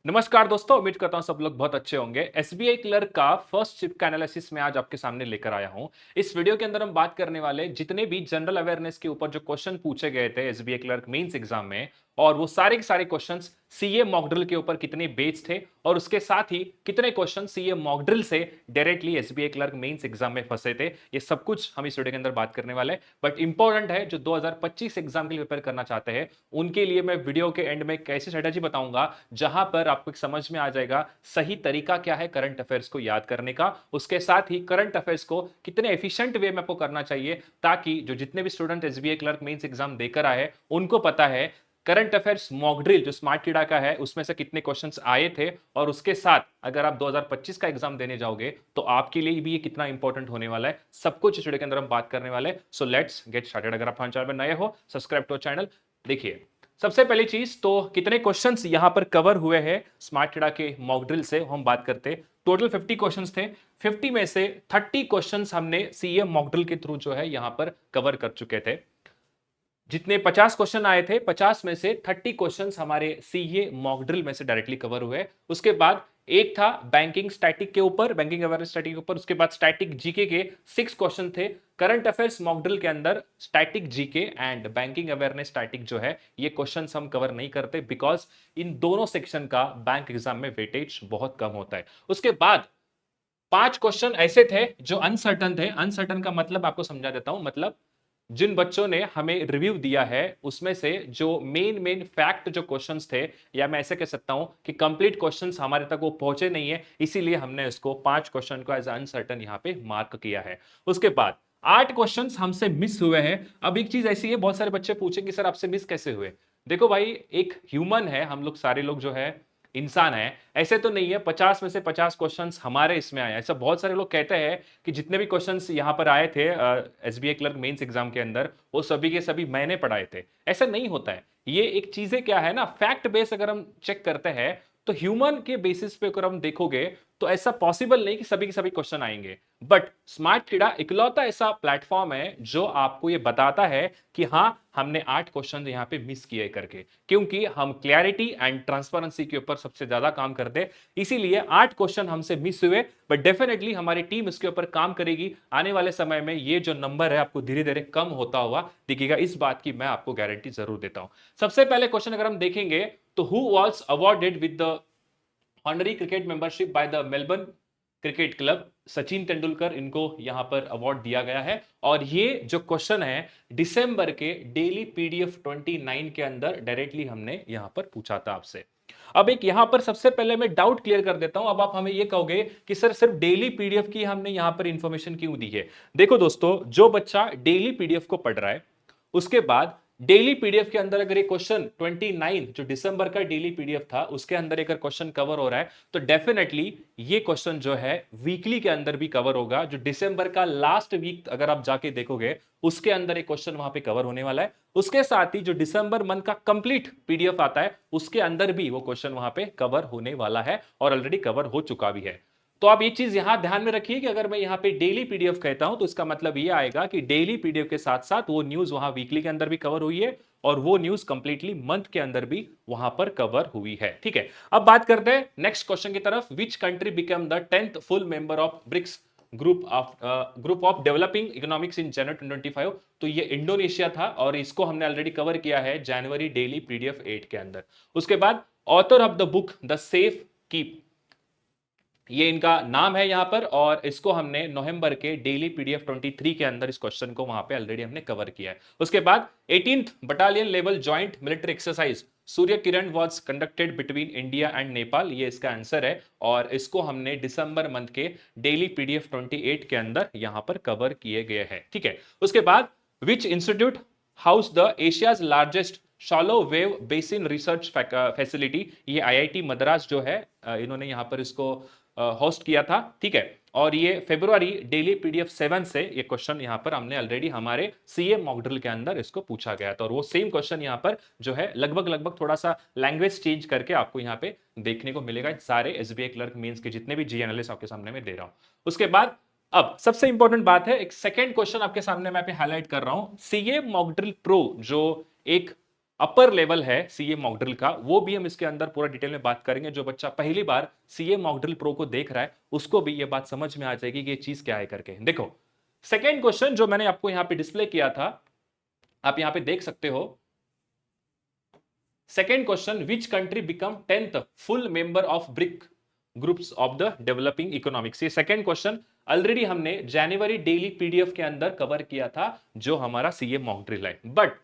नमस्कार दोस्तों, उम्मीद करता हूं सब लोग बहुत अच्छे होंगे। एसबीआई क्लर्क का फर्स्ट शिफ्ट का एनालिसिस मैं आज आपके सामने लेकर आया हूं। इस वीडियो के अंदर हम बात करने वाले जितने भी जनरल अवेयरनेस के ऊपर जो क्वेश्चन पूछे गए थे एसबीआई क्लर्क मेंस एग्जाम में, और वो सारे के सारे क्वेश्चंस सीए मॉक ड्रिल के ऊपर कितने बेस्ड थे और उसके साथ ही कितने क्वेश्चन सीए मॉक ड्रिल से directly SBI clerk mains exam में फंसे थे, ये सब कुछ हम इस वीडियो के अंदर बात करने वाले हैं। बट इंपॉर्टेंट है, जो 2025 एग्जाम के लिए प्रिपेयर करना चाहते हैं उनके लिए मैं वीडियो के एंड में एक ऐसी स्ट्रेटेजी बताऊंगा जहां पर आपको एक समझ में आ जाएगा सही तरीका क्या है करंट अफेयर्स को याद करने का। उसके साथ ही करंट अफेयर्स को कितने एफिशिएंट वे में आपको करना चाहिए, ताकि जो जितने भी student SBI clerk mains exam देकर आए उनको पता है करंट अफेयर्स मॉक ड्रिल जो स्मार्ट कीड़ा का है उसमें से कितने क्वेश्चंस आए थे, और उसके साथ अगर आप 2025 का एग्जाम देने जाओगे तो आपके लिए भी ये कितना इंपॉर्टेंट होने वाला है, सब कुछ इस वीडियो के अंदर हम बात करने वाले हैं। So let's get started. अगर आप हमारे चैनल में नए हो, सब्सक्राइब टू चैनल। देखिए, सबसे पहली चीज तो कितने क्वेश्चंस यहां पर कवर हुए हैं स्मार्ट कीड़ा के मॉक ड्रिल से हम बात करते हैं। टोटल 50 क्वेश्चंस थे। 50 में से 30 क्वेश्चंस हमने सीए मॉक ड्रिल के थ्रू जो है यहां पर कवर कर चुके थे। जितने 50 क्वेश्चन आए थे, 50 में से 30 क्वेश्चंस हमारे सीए मॉक ड्रिल में से डायरेक्टली कवर हुए। उसके बाद एक था बैंकिंग स्टैटिक के ऊपर, बैंकिंग अवेयरनेस स्टैटिक के ऊपर। उसके बाद स्टैटिक जीके के 6 क्वेश्चन थे। करंट अफेयर्स मॉक ड्रिल के अंदर static GK and banking awareness static जो है ये क्वेश्चंस हम कवर नहीं करते, बिकॉज इन दोनों सेक्शन का बैंक एग्जाम में वेटेज बहुत कम होता है। उसके बाद 5 क्वेश्चन ऐसे थे जो अनसर्टन थे। अनसर्टन का मतलब आपको समझा देता हूं। मतलब जिन बच्चों ने हमें रिव्यू दिया है उसमें से जो मेन मेन फैक्ट जो क्वेश्चंस थे, या मैं ऐसे कह सकता हूं कि कंप्लीट क्वेश्चंस हमारे तक वो पहुंचे नहीं है, इसीलिए हमने इसको 5 क्वेश्चन को एज अनसर्टन यहां पे मार्क किया है। उसके बाद 8 क्वेश्चंस हमसे मिस हुए हैं। अब एक चीज ऐसी है, बहुत सारे बच्चे पूछेंगे सर आपसे मिस कैसे हुए। देखो भाई, एक ह्यूमन है, हम लोग सारे लोग जो है इंसान है। ऐसे तो नहीं है 50 में से 50 क्वेश्चंस हमारे इसमें आए। ऐसा बहुत सारे लोग कहते हैं कि जितने भी क्वेश्चंस यहां पर आए थे एसबीआई क्लर्क मेंस एग्जाम के अंदर, वो सभी के सभी मैंने पढ़ाए थे। ऐसा नहीं होता है। ये एक चीजें क्या है ना, फैक्ट बेस अगर हम चेक करते हैं तो ह्यूमन के बेसिस पे अगर हम देखोगे तो ऐसा पॉसिबल नहीं कि सभी के सभी क्वेश्चन आएंगे। बट स्मार्ट कीड़ा इकलौता ऐसा प्लेटफॉर्म है जो आपको ये बताता है कि हाँ, हमने 8 क्वेश्चन यहां पे मिस किए करके, क्योंकि हम क्लैरिटी एंड ट्रांसपेरेंसी के ऊपर सबसे ज्यादा काम करते हैं। इसीलिए 8 क्वेश्चन हमसे मिस हुए, बट डेफिनेटली हमारी टीम इसके ऊपर काम करेगी। आने वाले समय में ये जो नंबर है आपको धीरे धीरे कम होता हुआ दिखेगा, इस बात की मैं आपको गारंटी जरूर देता हूं। सबसे पहले क्वेश्चन अगर हम देखेंगे तो who was awarded with the honorary cricket membership by the Melbourne Cricket Club. Sachin Tendulkar, इनको यहां पर अवार्ड दिया गया है। और ये जो क्वेश्चन है दिसंबर के डेली पीडीएफ 29 के अंदर डायरेक्टली हमने यहां पर पूछा था आपसे। अब एक यहां पर सबसे पहले मैं डाउट क्लियर कर देता हूं। अब आप हमें ये कहोगे कि सर सिर्फ डेली पीडीएफ की हमने यहां पर इंफॉर्मेशन क्यों दी है। देखो दोस्तों, जो बच्चा डेली पीडीएफ को पढ़ रहा है, उसके बाद डेली पीडीएफ के अंदर अगर ये क्वेश्चन 29 जो दिसंबर का डेली पीडीएफ था उसके अंदर एक क्वेश्चन कवर हो रहा है, तो डेफिनेटली ये क्वेश्चन जो है वीकली के अंदर भी कवर होगा। जो दिसंबर का लास्ट वीक अगर आप जाके देखोगे उसके अंदर एक क्वेश्चन वहां पे कवर होने वाला है। उसके साथ ही जो दिसंबर मंथ का कंप्लीट पीडीएफ आता है उसके अंदर भी वो क्वेश्चन वहां पे कवर होने वाला है, और ऑलरेडी कवर हो चुका भी है। तो आप ये चीज यहां ध्यान में रखिए कि अगर मैं यहां पे डेली पीडीएफ कहता हूं तो इसका मतलब ये आएगा कि डेली पीडीएफ के साथ साथ वो न्यूज वहां वीकली के अंदर भी कवर हुई है, और वो न्यूज कंप्लीटली मंथ के अंदर भी वहां पर कवर हुई है। ठीक है, अब बात करते हैं नेक्स्ट क्वेश्चन की तरफ। Which country become the 10th full member of BRICS group of developing economics in January 2025। तो ये इंडोनेशिया था, और इसको हमने ऑलरेडी कवर किया है जनवरी डेली पीडीएफ 8 के अंदर। उसके बाद author of the book the safe keep, ये इनका नाम है यहां पर, और इसको हमने नवंबर के डेली पीडीएफ 23 के अंदर इस क्वेश्चन को वहां पे ऑलरेडी हमने कवर किया है। उसके बाद 18th battalion level joint military exercise Surya Kiran was conducted between India and Nepal, ये इसका आंसर है, और इसको हमने दिसंबर मंथ के डेली पीडीएफ 28 के अंदर यहां पर कवर किए गए हैं। ठीक है, उसके बाद which institute house the Asia's largest shallow wave basin research facility, ये आईआईटी मद्रास जो है इन्होंने यहां पर इसको होस्ट किया था। ठीक है, और ये फरवरी डेली पीडीएफ 7 से ये क्वेश्चन यहां पर हमने ऑलरेडी हमारे सीए मॉक ड्रिल के अंदर इसको पूछा गया था, और वो सेम क्वेश्चन यहां पर जो है लगभग लगभग थोड़ा सा लैंग्वेज चेंज करके आपको यहां पे देखने को मिलेगा। सारे एसबीआई क्लर्क मेंस के जितने भी जी एनालिस्ट आपके सामने में दे रहा हूं। उसके बाद अब सबसे इंपॉर्टेंट बात है, एक सेकेंड क्वेश्चन आपके सामने मैं हाईलाइट कर रहा हूं। सीए मॉक ड्रिल प्रो जो एक अपर लेवल है सीए मॉक ड्रिल का, वो भी हम इसके अंदर पूरा डिटेल में बात करेंगे। जो बच्चा पहली बार सीए मॉक ड्रिल प्रो को देख रहा है उसको भी ये बात समझ में आ जाएगी कि ये चीज क्या है करके। देखो सेकेंड क्वेश्चन जो मैंने आपको यहां पे डिस्प्ले किया था, आप यहां पे देख सकते हो। Second question, which country become 10th full member of brick groups of the developing economics. ये सेकेंड क्वेश्चन ऑलरेडी हमने जनवरी डेली पीडीएफ के अंदर कवर किया था, जो हमारा सीए मॉक ड्रिल है। बट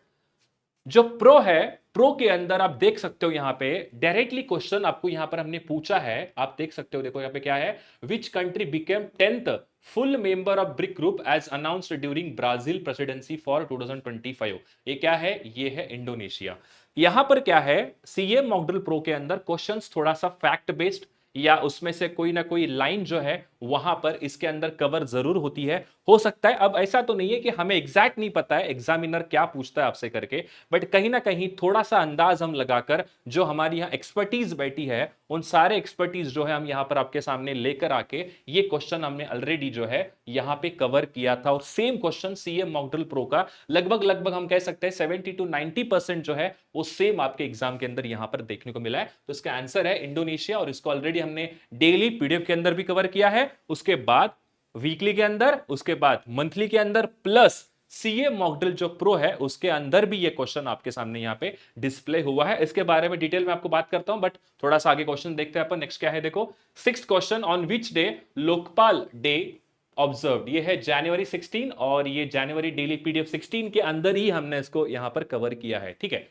जो प्रो है, प्रो के अंदर आप देख सकते हो यहां पे डायरेक्टली क्वेश्चन आपको यहां पर हमने पूछा है। आप देख सकते हो, देखो यहां पे क्या है, which country became 10th full member of BRIC group as announced during Brazil presidency for 2025। ये क्या है, ये है इंडोनेशिया। यहां पर क्या है, सीए मॉक ड्रिल प्रो के अंदर क्वेश्चंस थोड़ा सा फैक्ट बेस्ड या उसमें से कोई ना कोई लाइन जो है वहां पर इसके अंदर कवर जरूर होती है। हो सकता है, अब ऐसा तो नहीं है कि हमें एग्जैक्ट नहीं पता है एग्जामिनर क्या पूछता है आपसे करके, बट कहीं ना कहीं थोड़ा सा अंदाज हम लगाकर जो हमारी यहाँ एक्सपर्टीज बैठी है, उन सारे एक्सपर्टीज जो है हम यहाँ पर आपके सामने लेकर आके ये क्वेश्चन हमने ऑलरेडी जो है यहाँ पे कवर किया था। और same question CA mock drill pro का लगभग लगभग हम कह सकते हैं 70 to 90% जो है वो सेम आपके एग्जाम के अंदर यहां पर देखने को मिला है। तो इसका आंसर है इंडोनेशिया, और इसको ऑलरेडी हमने डेली पीडीएफ के अंदर भी कवर किया है, उसके बाद वीकली के अंदर, उसके बाद मंथली के अंदर, प्लस सीए मॉक ड्रिल जो प्रो है उसके अंदर भी ये क्वेश्चन आपके सामने यहां पे डिस्प्ले हुआ है। इसके बारे में डिटेल में आपको बात करता हूं, बट थोड़ा सा आगे क्वेश्चन देखते हैं अपन। नेक्स्ट क्या है, देखो sixth question, on which day Lokpal day observed. ये है जनवरी 16, और ये जनवरी डेली पीडीएफ 16 के अंदर ही हमने इसको यहां पर कवर किया है। ठीक है,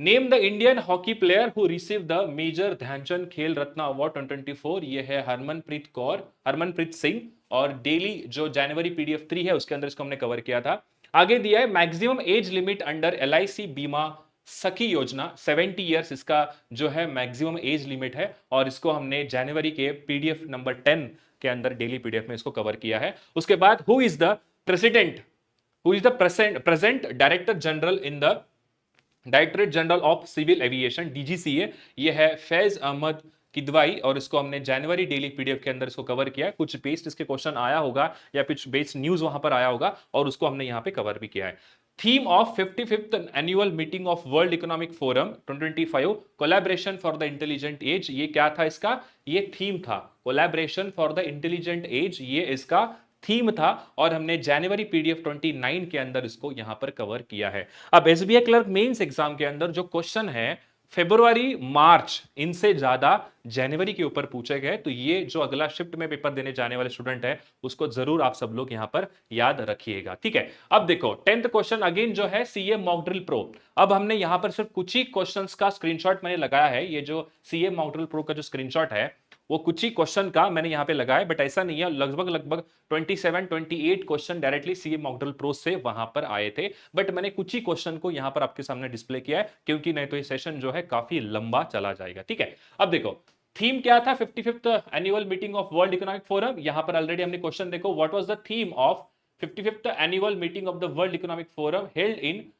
name the Indian hockey player who receive the Major Dhyan Chand Khel Ratna award 2024। ये है हरमनप्रीत सिंह, और डेली जो जनवरी पीडीएफ 3 है उसके अंदर इसको हमने कवर किया था। आगे दिया है maximum age limit under LIC बीमा सखी योजना 70 इयर्स, इसका जो है मैक्सिमम एज लिमिट है, और इसको हमने जनवरी के पीडीएफ नंबर 10 के अंदर डेली पीडीएफ में इसको कवर किया है। उसके बाद who is the present director general in the Directorate General of Civil Aviation DGCA. ये है फैज अहमद किदवाई, और इसको हमने जनवरी डेली पीडीएफ के अंदर इसको कवर किया है। कुछ बेस्ड इसके क्वेश्चन आया होगा या कुछ बेस्ड न्यूज वहां पर आया होगा, और उसको हमने यहां पे कवर भी किया है। Theme of 55th annual meeting of World Economic Forum 2025, collaboration for the intelligent age. ये क्या था इसका, ये थीम था, collaboration for the intelligent age, ये इसका थीम था, और हमने जनवरी पीडीएफ 29 के अंदर इसको यहां पर कवर किया है। अब एसबीआई क्लर्क मेंस एग्जाम के अंदर जो क्वेश्चन है फरवरी मार्च इनसे ज्यादा जनवरी के ऊपर पूछे गए, तो ये जो अगला शिफ्ट में पेपर देने जाने वाले स्टूडेंट है उसको जरूर आप सब लोग यहां पर याद रखिएगा। ठीक है, अब देखो 10th क्वेश्चन अगेन जो है सीए मॉक ड्रिल प्रो। अब हमने यहां पर सिर्फ कुछ ही क्वेश्चंस का स्क्रीनशॉट मैंने लगाया है। ये जो सीए मॉक ड्रिल प्रो का जो स्क्रीनशॉट है वो कुछ ही क्वेश्चन का मैंने यहां पे लगाया, बट ऐसा नहीं है, लगभग लगभग 27-28 question directly CA mock drill pro से वहां पर आए थे। बट मैंने कुछ ही क्वेश्चन को यहां पर आपके सामने डिस्प्ले किया है, क्योंकि नहीं तो ये सेशन जो है काफी लंबा चला जाएगा। ठीक है, अब देखो थीम क्या था 55th annual meeting of World Economic forum. यहां पर ऑलरेडी हमने क्वेश्चन देखो, what was the theme of 55th annual meeting of the world Economic forum held in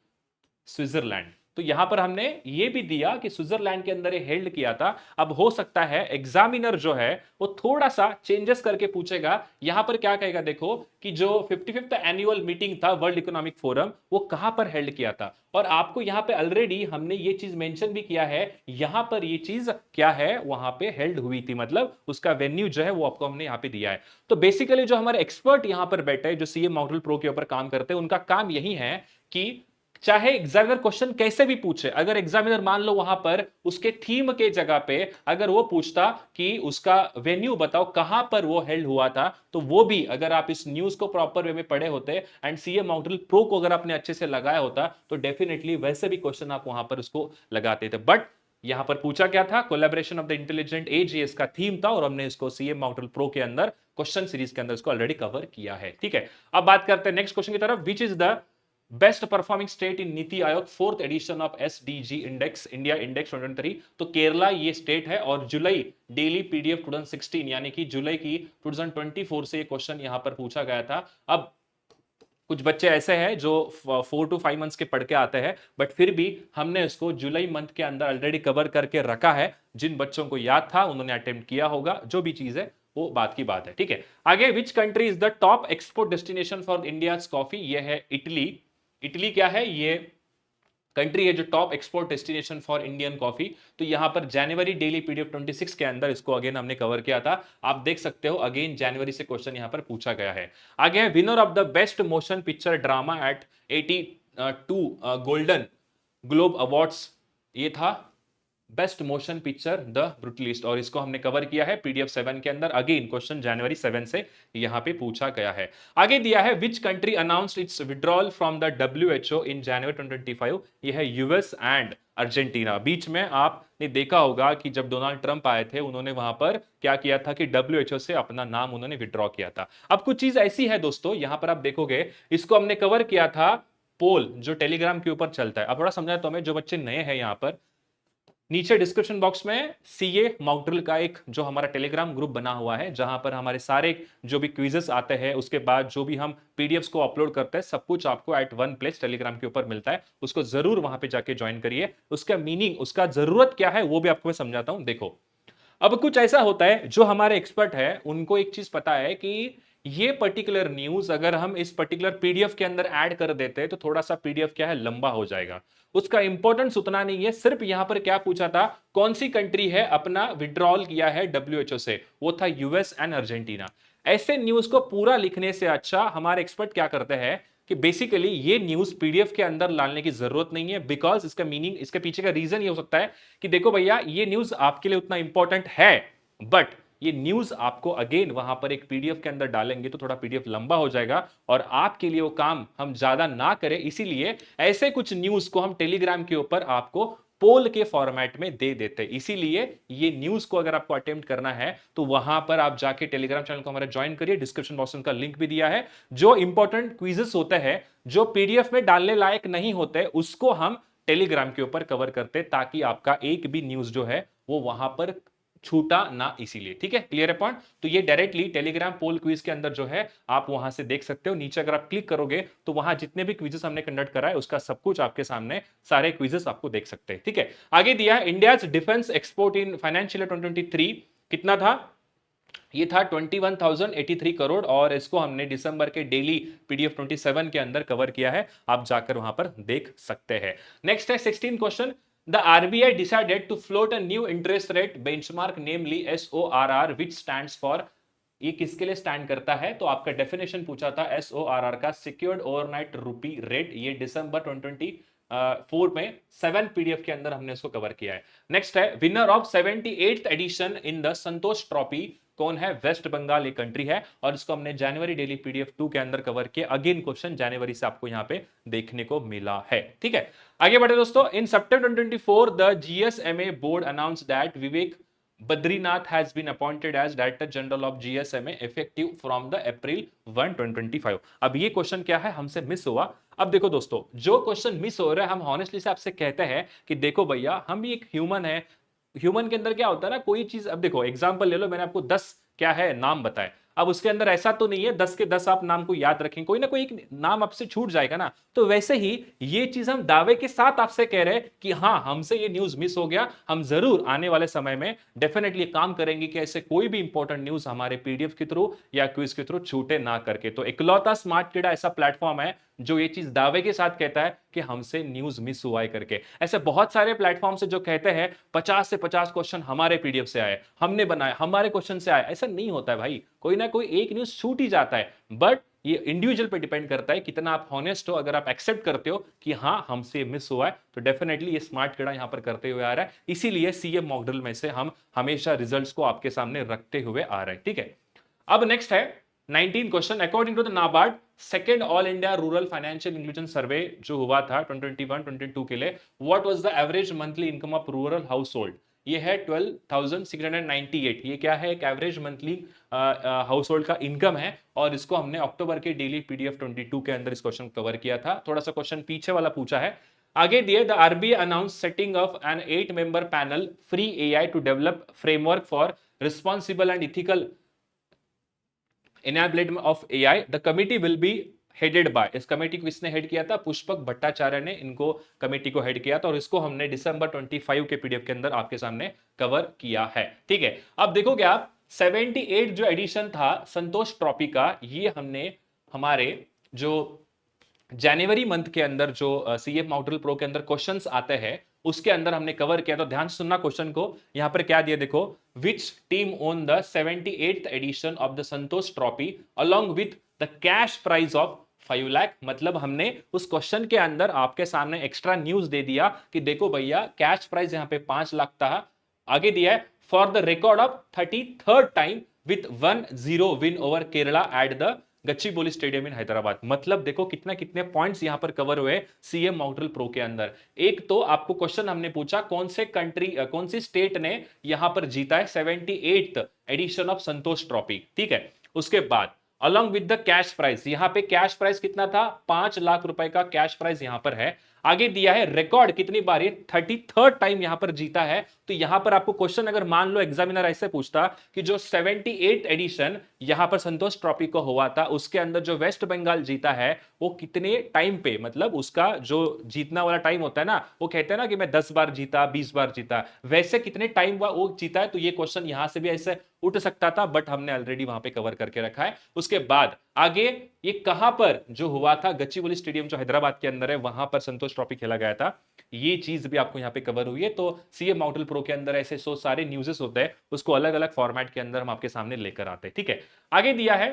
Switzerland. तो यहां पर हमने ये भी दिया कि स्विट्जरलैंड के अंदर ये हेल्ड किया था। अब हो सकता है एग्जामिनर जो है वो थोड़ा सा चेंजेस करके पूछेगा। यहां पर क्या कहेगा, देखो कि जो 55th एनुअल मीटिंग था वर्ल्ड इकोनॉमिक फोरम वो कहां पर हेल्ड किया था, और आपको यहां पे ऑलरेडी हमने ये चीज मेंशन भी किया है, यहां पर ये चीज क्या है वहां पे हेल्ड हुई थी, मतलब उसका वेन्यू जो है वो आपको हमने यहां पे दिया है। तो बेसिकली जो हमारे एक्सपर्ट यहां पर बैठे हैं जो सीए मॉक ड्रिल प्रो के ऊपर काम करते हैं, उनका काम यही है कि चाहे एग्जामिनर क्वेश्चन कैसे भी पूछे, अगर एग्जामिनर मान लो वहां पर उसके थीम के जगह पे अगर वो पूछता कि उसका वेन्यू बताओ कहां पर वो हेल्ड हुआ था, तो वो भी अगर आप इस न्यूज को प्रॉपर वे में पढ़े होते and CA mock drill pro को अगर आपने अच्छे से लगाया होता, तो डेफिनेटली वैसे भी क्वेश्चन आप वहां पर उसको लगाते थे। बट यहां पर पूछा क्या था, collaboration of the intelligent age, ये इसका थीम था, और हमने इसको सीए मॉक ड्रिल प्रो के अंदर क्वेश्चन सीरीज के अंदर इसको ऑलरेडी कवर किया है। ठीक है, अब बात करते हैं नेक्स्ट क्वेश्चन की तरफ, which is the best performing state in NITI Aayog 4th edition of SDG index India index 2023। तो केरला ये स्टेट है, और जुलाई डेली पीडीएफ 2016 यानी कि जुलाई की 2024 से ये क्वेश्चन यहां पर पूछा गया था। अब कुछ बच्चे ऐसे हैं जो 4 to 5 मंथ्स के पढ़ के आते हैं, बट फिर भी हमने इसको जुलाई मंथ के अंदर ऑलरेडी कवर करके रखा है। जिन बच्चों को याद था उन्होंने अटेम्प्ट किया होगा, जो भी चीज है वो बात की बात है। ठीक है, आगे which country is the top export destination for India coffee. ये है इटली। इटली क्या है, ये कंट्री है जो top export destination for Indian coffee. तो यहां पर जनवरी डेली पीडीएफ 26 के अंदर इसको अगेन हमने कवर किया था। आप देख सकते हो अगेन जनवरी से क्वेश्चन यहां पर पूछा गया है। आगे है winner of the best motion picture drama at 82 Golden Globe Awards. ये था best motion picture The Brutalist, और इसको हमने कवर किया है पीडीएफ 7 के अंदर। अगेन क्वेश्चन जनवरी 7 से यहां पे पूछा गया है। आगे दिया है which country announced its withdrawal from the WHO in January 2025। यह है यूएस एंड अर्जेंटीना। बीच में आपने देखा होगा कि जब डोनाल्ड ट्रंप आए थे उन्होंने वहां पर क्या किया था कि डब्ल्यूएचओ से अपना नाम उन्होंने विड्रॉ किया था। अब कुछ चीज ऐसी है दोस्तों, यहां पर आप देखोगे इसको हमने कवर किया था पोल जो टेलीग्राम के ऊपर चलता है। अब थोड़ा समझा तो हमें, जो बच्चे नए हैं यहां पर, नीचे डिस्क्रिप्शन बॉक्स में सीए मॉक ड्रिल का एक जो हमारा टेलीग्राम ग्रुप बना हुआ है, जहां पर हमारे सारे जो भी क्विजेस आते हैं, उसके बाद जो भी हम पीडीएफ्स को अपलोड करते हैं, सब कुछ आपको एट वन प्लेस टेलीग्राम के ऊपर मिलता है। उसको जरूर वहां पे जाके ज्वाइन करिए। उसका मीनिंग, उसका जरूरत क्या है वो भी आपको मैं समझाता हूं। देखो, अब कुछ ऐसा होता है जो हमारे एक्सपर्ट है उनको एक चीज पता है कि ये पर्टिकुलर न्यूज अगर हम इस पर्टिकुलर पीडीएफ के अंदर ऐड कर देते हैं तो थोड़ा सा पीडीएफ क्या है, लंबा हो जाएगा। उसका इंपॉर्टेंस उतना नहीं है। सिर्फ यहां पर क्या पूछा था, कौन सी कंट्री है अपना विड्रॉल किया है डब्ल्यूएचओ से, वो था यूएस एंड अर्जेंटीना। ऐसे न्यूज को पूरा लिखने से अच्छा हमारे एक्सपर्ट क्या करते हैं कि बेसिकली ये न्यूज पीडीएफ के अंदर लाने की जरूरत नहीं है। बिकॉज इसका मीनिंग, इसके पीछे का रीजन ये हो सकता है कि देखो भैया, ये न्यूज आपके लिए उतना इंपॉर्टेंट है, बट ये न्यूज आपको अगेन वहां पर एक पीडीएफ के अंदर डालेंगे तो थोड़ा पीडीएफ लंबा हो जाएगा और आपके लिए वो काम हम ज्यादा ना करें। इसीलिए ऐसे कुछ न्यूज को हम टेलीग्राम के ऊपर आपको पोल के फॉर्मेट में दे देते हैं। इसीलिए ये न्यूज को अगर आपको अटेम्प्ट करना है तो वहां पर आप जाके टेलीग्राम चैनल को हमारा ज्वाइन करिए। डिस्क्रिप्शन बॉक्स में उनका लिंक भी दिया है। जो इंपॉर्टेंट क्विजेस होते हैं जो पीडीएफ में डालने लायक नहीं होते, उसको हम टेलीग्राम के ऊपर कवर करते, ताकि आपका एक भी न्यूज जो है वो वहां पर छूटा ना। इसीलिए ठीक है, क्लियर है पॉइंट। तो ये डायरेक्टली टेलीग्राम पोल क्विज के अंदर जो है आप वहां से देख सकते हो। नीचे अगर आप क्लिक करोगे तो वहां जितने भी क्विजेस हमने कंडक्ट करा है उसका सब कुछ आपके सामने, सारे क्विजेस आपको देख सकते हैं। ठीक है, आगे दिया है India defence export in financial 2023 कितना था। ये था 21,083 करोड़, और इसको हमने दिसंबर के डेली पीडीएफ 27 के अंदर कवर किया है। आप जाकर वहां पर देख सकते हैं। नेक्स्ट है 16 question. The RBI decided to float a new interest rate benchmark, namely SORR, which stands for, ये किसके लिए स्टैंड करता है, तो आपका डेफिनेशन पूछा था SORR का, सिक्योर्ड ओवरनाइट रूपी रेट। ये दिसंबर 2024 में 7 पीडीएफ के अंदर हमने इसको कवर किया है। नेक्स्ट है winner of 78th edition in the Santosh trophy कौन है, वेस्ट बंगाल एक कंट्री है, और इसको हमने जनवरी डेली पीडीएफ 2 के अंदर कवर किया। अगेन क्वेश्चन जनवरी से आपको यहां पे देखने को मिला है। ठीक है, आगे बढ़े दोस्तों। इन सितंबर 2024 the GSMA board announce that Vivek Badrinath has been appointed as Director General of GSMA effective from the April 1, 2025। अब ये क्वेश्चन क्या है, हमसे मिस हुआ। अब देखो दोस्तों, जो क्वेश्चन मिस हो रहा है हम हॉनेस्टली से आपसे कहते हैं कि देखो भैया, हम भी एक ह्यूमन है। ह्यूमन के अंदर क्या होता है ना, कोई चीज, अब देखो एग्जांपल ले लो, मैंने आपको 10 क्या है नाम बताए। अब उसके अंदर ऐसा तो नहीं है 10 के 10 आप नाम को याद रखें, कोई ना कोई एक नाम आपसे छूट जाएगा ना। तो वैसे ही ये चीज हम दावे के साथ आपसे कह रहे हैं कि हाँ, हमसे ये न्यूज मिस हो गया। हम जरूर आने वाले समय में डेफिनेटली काम करेंगे कि ऐसे कोई भी इंपॉर्टेंट न्यूज हमारे पीडीएफ के थ्रू या क्विज के थ्रू छूटे ना करके। तो इकलौता स्मार्ट कीड़ा ऐसा प्लेटफॉर्म है जो ये चीज दावे के साथ कहता है कि हमसे न्यूज मिस हुआ है करके। ऐसे बहुत सारे प्लेटफॉर्म से जो कहते हैं 50 से 50 क्वेश्चन हमारे पीडीएफ से आए, हमने बनाए, हमारे क्वेश्चन से आए, ऐसा नहीं होता है भाई। कोई ना कोई एक न्यूज छूट ही जाता है, बट ये इंडिविजुअल पे डिपेंड करता है कितना आप हॉनेस्ट हो। अगर आप एक्सेप्ट करते हो कि हाँ, हमसे मिस हुआ है, तो डेफिनेटली ये स्मार्ट कीड़ा यहां पर करते हुए आ रहा है। इसीलिए सीए मॉक ड्रिल में से हम हमेशा रिजल्ट्स को आपके सामने रखते हुए आ रहे हैं। ठीक है, अब नेक्स्ट है 19 question. According to the NABARD second all India rural financial inclusion survey जो हुआ था 2021-22 के लिए, what was the average monthly income of rural household. ये है 12,698। ये क्या है, एक एवरेज मंथली हाउस होल्ड का इनकम है, और इसको हमने अक्टूबर के डेली पीडीएफ 22 के अंदर इस क्वेश्चन कवर किया था। थोड़ा सा क्वेश्चन पीछे वाला पूछा है। आगे दिए, the RBI announce setting of an 8-member panel free AI to develop framework for responsible and ethical enablement of AI. The committee will be headed by, इस कमेटी को किसने हेड किया था, पुष्पक भट्टाचार्य ने इनको कमेटी को हेड किया था, और इसको हमने दिसंबर 25 के पीडीएफ के अंदर आपके सामने कवर किया है। ठीक है, अब देखोगे आप 78 जो एडिशन था संतोष ट्रॉफी का, ये हमने हमारे जो जनवरी मंथ के अंदर जो सीएफ मॉडल प्रो के अंदर क्वेश्चंस आते हैं उसके अंदर हमने कवर किया। तो ध्यान से सुनना क्वेश्चन को। यहां पर क्या दिया देखो, which team won the 78th edition of the Santosh trophy along with the cash prize of 5 lakh. मतलब हमने उस क्वेश्चन के अंदर आपके सामने एक्स्ट्रा न्यूज दे दिया कि देखो भैया कैश प्राइज यहां पे 5 लाख था। आगे दिया है for the record of 33rd time with 1-0 win over Kerala at the Gachibowli stadium इन हैदराबाद। मतलब देखो कितना कितने पॉइंट्स यहां पर कवर हुए सीएम मॉडल प्रो के अंदर। एक तो आपको क्वेश्चन हमने पूछा कौन से कंट्री कौन सी स्टेट ने यहां पर जीता है 78th edition of Santosh trophy, ठीक है। उसके बाद along with the cash price, यहां पे कैश प्राइस कितना था, 5 लाख रुपए का कैश प्राइस यहां पर है। आगे दिया है रिकॉर्ड कितनी बार, ये 33rd टाइम यहां पर जीता है। तो यहां पर आपको क्वेश्चन अगर मान लो एग्जामिनर ऐसे पूछता कि जो 78th एडिशन यहां पर संतोष ट्रॉफी को हुआ था उसके अंदर जो वेस्ट बंगाल जीता है वो कितने टाइम पे, मतलब उसका जो जीतना वाला टाइम होता है ना, वो कहते हैं ना कि मैं 10 बार जीता 20 बार जीता, वैसे कितने टाइम वो जीता है। तो ये क्वेश्चन यहां से भी ऐसे उठ सकता था बट हमने ऑलरेडी वहां पे कवर करके रखा है। उसके बाद आगे ये कहां पर जो हुआ था, गच्चीबोली स्टेडियम जो हैदराबाद के अंदर है वहां पर संतोष ट्रॉफी खेला गया था। ये चीज भी आपको यहां पे कवर हुई है। तो सीए मॉडल प्रो के अंदर ऐसे सो सारे न्यूज़ेस होते हैं उसको अलग अलग फॉर्मेट के अंदर हम आपके सामने लेकर आते हैं, ठीक है। आगे दिया है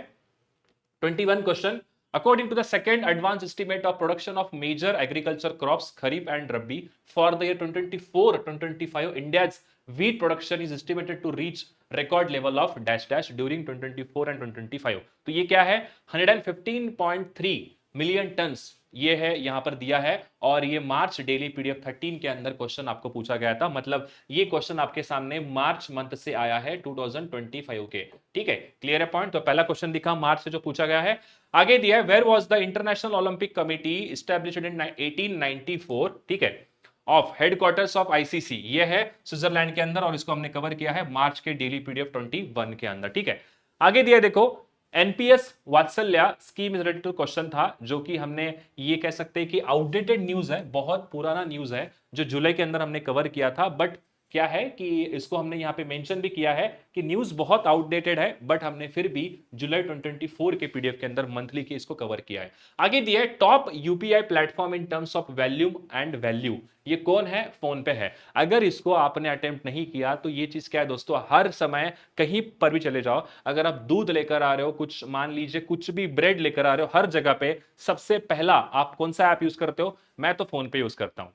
21 question, according to the second advanced estimate of production of major agriculture crops kharif and rabi for the year 2024-2025 India's wheat production is estimated to reach record level of dash dash during 2024 and 2025। तो ये क्या है 115.3 million turns ये है यहां पर दिया है। और ये मार्च डेली पीडीएफ 13 के अंदर क्वेश्चन आपको पूछा गया था। मतलब ये क्वेश्चन आपके सामने मार्च मंथ से आया है 2025 के, ठीक है। क्लियर है पॉइंट। तो पहला क्वेश्चन दिखा मार्च से जो पूछा गया है। आगे दिया है where was the International Olympic Committee established in 1894, ठीक है, ऑफ हेडक्वार्टर्स ऑफ आईसीसी। ये है स्विट्जरलैंड के अंदर और इसको हमने कवर किया है मार्च के डेली पीडीएफ 21 के अंदर, ठीक है। आगे दिया देखो एनपीएस वात्सल्य स्कीम इज रिलेटेड क्वेश्चन था जो कि हमने ये कह सकते हैं कि आउटडेटेड न्यूज है, बहुत पुराना न्यूज है जो जुलाई के अंदर हमने कवर किया था। बट क्या है कि इसको हमने यहां पे मेंशन भी किया है कि न्यूज बहुत आउटडेटेड है बट हमने फिर भी जुलाई 2024 के पीडीएफ के अंदर मंथली के इसको कवर किया है। आगे दिया है top UPI platform in terms of volume and value. ये कौन है, फोन पे है। अगर इसको आपने अटेम्प्ट नहीं किया तो ये चीज क्या है दोस्तों, हर समय कहीं पर भी चले जाओ, अगर आप दूध लेकर आ रहे हो, कुछ मान लीजिए कुछ भी ब्रेड लेकर आ रहे हो, हर जगह पे सबसे पहला आप कौन सा ऐप यूज करते हो, मैं तो फोन पे यूज करता हूं।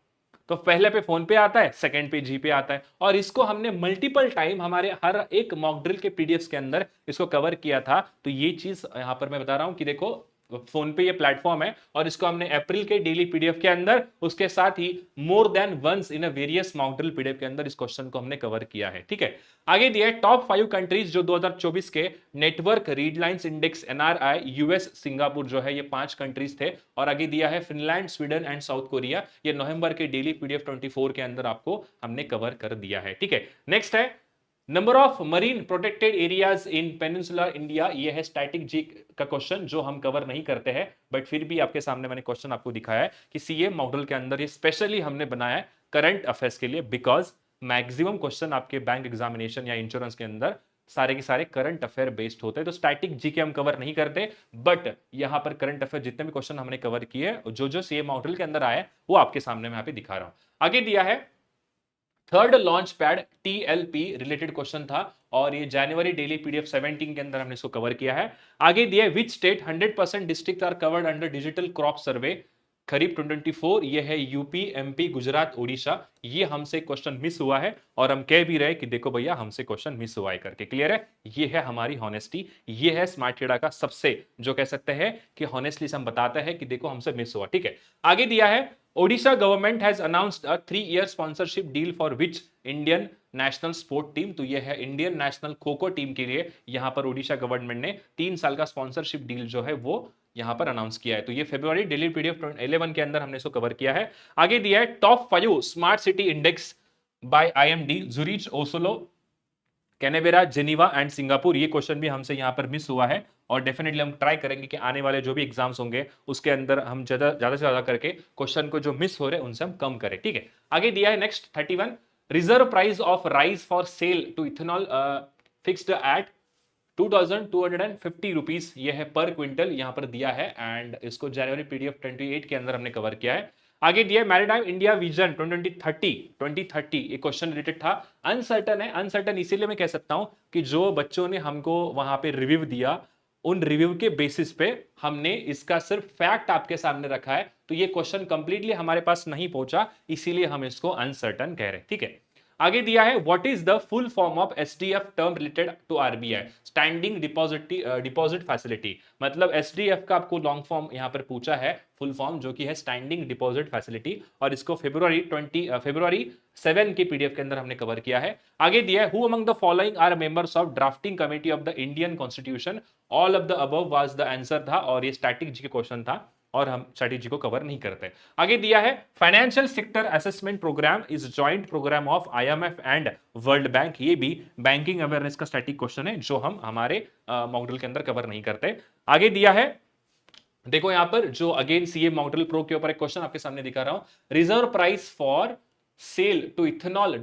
तो पहले पे फोन पे आता है, सेकंड पे जीपे आता है। और इसको हमने मल्टीपल टाइम हमारे हर एक मॉक ड्रिल के पीडीएफ के अंदर इसको कवर किया था। तो ये चीज यहां पर मैं बता रहा हूं कि देखो फोन पे ये प्लेटफॉर्म है और इसको हमने अप्रैल के डेली पीडीएफ के अंदर उसके साथ ही more than once in a various mock drill PDF के अंदर इस क्वेश्चन को हमने कवर किया है, ठीक है। आगे दिया है टॉप 5 कंट्रीज जो 2024 के network read lines index NRI US Singapore जो है ये 5 कंट्रीज थे। और आगे दिया है Finland Sweden and south Korea, ये नवंबर के डेली पीडीएफ 24 के अंदर आपको हमने कवर कर दिया है, ठीक है। नेक्स्ट है number of marine protected areas in peninsular India. ये है स्टैटिक जी का क्वेश्चन जो हम कवर नहीं करते हैं बट फिर भी आपके सामने मैंने क्वेश्चन आपको दिखाया है कि सीए मॉडल के अंदर ये स्पेशली हमने बनाया है करंट अफेयर्स के लिए, बिकॉज मैक्सिमम क्वेश्चन आपके बैंक एग्जामिनेशन या इंश्योरेंस के अंदर सारे के सारे करंट अफेयर बेस्ड होते हैं। तो स्टैटिक जी के हम कवर नहीं करते बट यहां पर करंट अफेयर जितने भी क्वेश्चन हमने कवर किए जो जो सीए मॉडल के अंदर आए वो आपके सामने मैं यहाँ पे दिखा रहा हूं। आगे दिया है third launch pad TLP related question था और ये जनवरी डेली पीडीएफ 17 के अंदर हमने इसको कवर किया है। आगे दिया which state 100% district are covered under digital crop survey kharif 2024। ये है यूपी, एमपी, गुजरात, ओडिशा। ये हमसे क्वेश्चन मिस हुआ है और हम कह भी रहे कि देखो भैया हमसे क्वेश्चन मिस हुआ है करके। क्लियर है, ये है हमारी हॉनेस्टी, ये है स्मार्टकेडा का सबसे जो कह सकते हैं कि हॉनेस्टली हम बताते हैं कि देखो हमसे मिस हुआ, ठीक है। आगे दिया है Odisha government has announced a 3-year sponsorship deal for which Indian national sport team. तो यह है Indian national kho kho team के लिए यहां पर ओडिशा गवर्नमेंट ने 3 साल का स्पॉन्सरशिप डील जो है वो यहां पर अनाउंस किया है। तो ये फरवरी डेली पीडीएफ 11 के अंदर हमने इसको कवर किया है। आगे दिया है top 5 smart city index bye IMD, Zurich, Oslo, Canberra, Geneva and Singapore. ये क्वेश्चन भी हमसे यहां पर मिस हुआ है और डेफिनेटली हम ट्राई करेंगे कि आने वाले जो भी एग्जाम्स होंगे उसके अंदर हम ज्यादा से ज्यादा करके क्वेश्चन को जो मिस हो रहे हैं उनसे हम कम करें, ठीक है। आगे दिया है next 31 reserve price of rice for sale to ethanol fixed at ₹2250 ये है पर क्विंटल यहां पर दिया है एंड इसको जनवरी पीडीएफ 28 के अंदर हमने कवर किया है। आगे दिया है मैरीटाइम इंडिया विजन 2030 ये क्वेश्चन रिलेटेड था। अनसर्टन है, अनसर्टन इसीलिए मैं कह सकता हूं कि जो बच्चों ने हमको वहां पे रिव्यू दिया उन रिव्यू के बेसिस पे हमने इसका सिर्फ फैक्ट आपके सामने रखा है, तो ये क्वेश्चन कंप्लीटली हमारे पास नहीं पहुंचा, इसीलिए हम इसको अनसर्टन कह रहे हैं। ठीक है, आगे दिया है what is the full form of SDF term related to RBI standing deposit facility, मतलब एसडीएफ का आपको लॉन्ग फॉर्म यहां पर पूछा है, फुल फॉर्म जो कि है स्टैंडिंग डिपॉजिट फैसिलिटी, और इसको फरवरी 7 के पीडीएफ के अंदर हमने कवर किया है। आगे दिया है who among the following are members of drafting committee of the Indian constitution, all of the above was the answer था, और ये स्टैटिक जी के क्वेश्चन था और हम स्ट्रेटेजी को कवर नहीं करते। आगे दिया है financial sector assessment programme is joint programme of IMF and World Bank, ये भी बैंकिंग अवेयरनेस का स्टैटिक क्वेश्चन है जो हम हमारे मॉड्यूल के अंदर कवर नहीं करते। आगे दिया है, देखो यहां पर जो अगेन सीए मॉडल प्रो के ऊपर एक क्वेश्चन आपके सामने दिखा रहा हूं, reserve price for sale to ethanol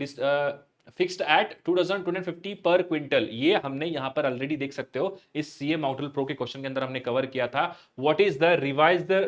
fixed at 2250 per quintal, ये हमने यहां पर ऑलरेडी देख सकते हो इस सीए मॉडल प्रो के क्वेश्चन के अंदर हमने कवर किया था। What is the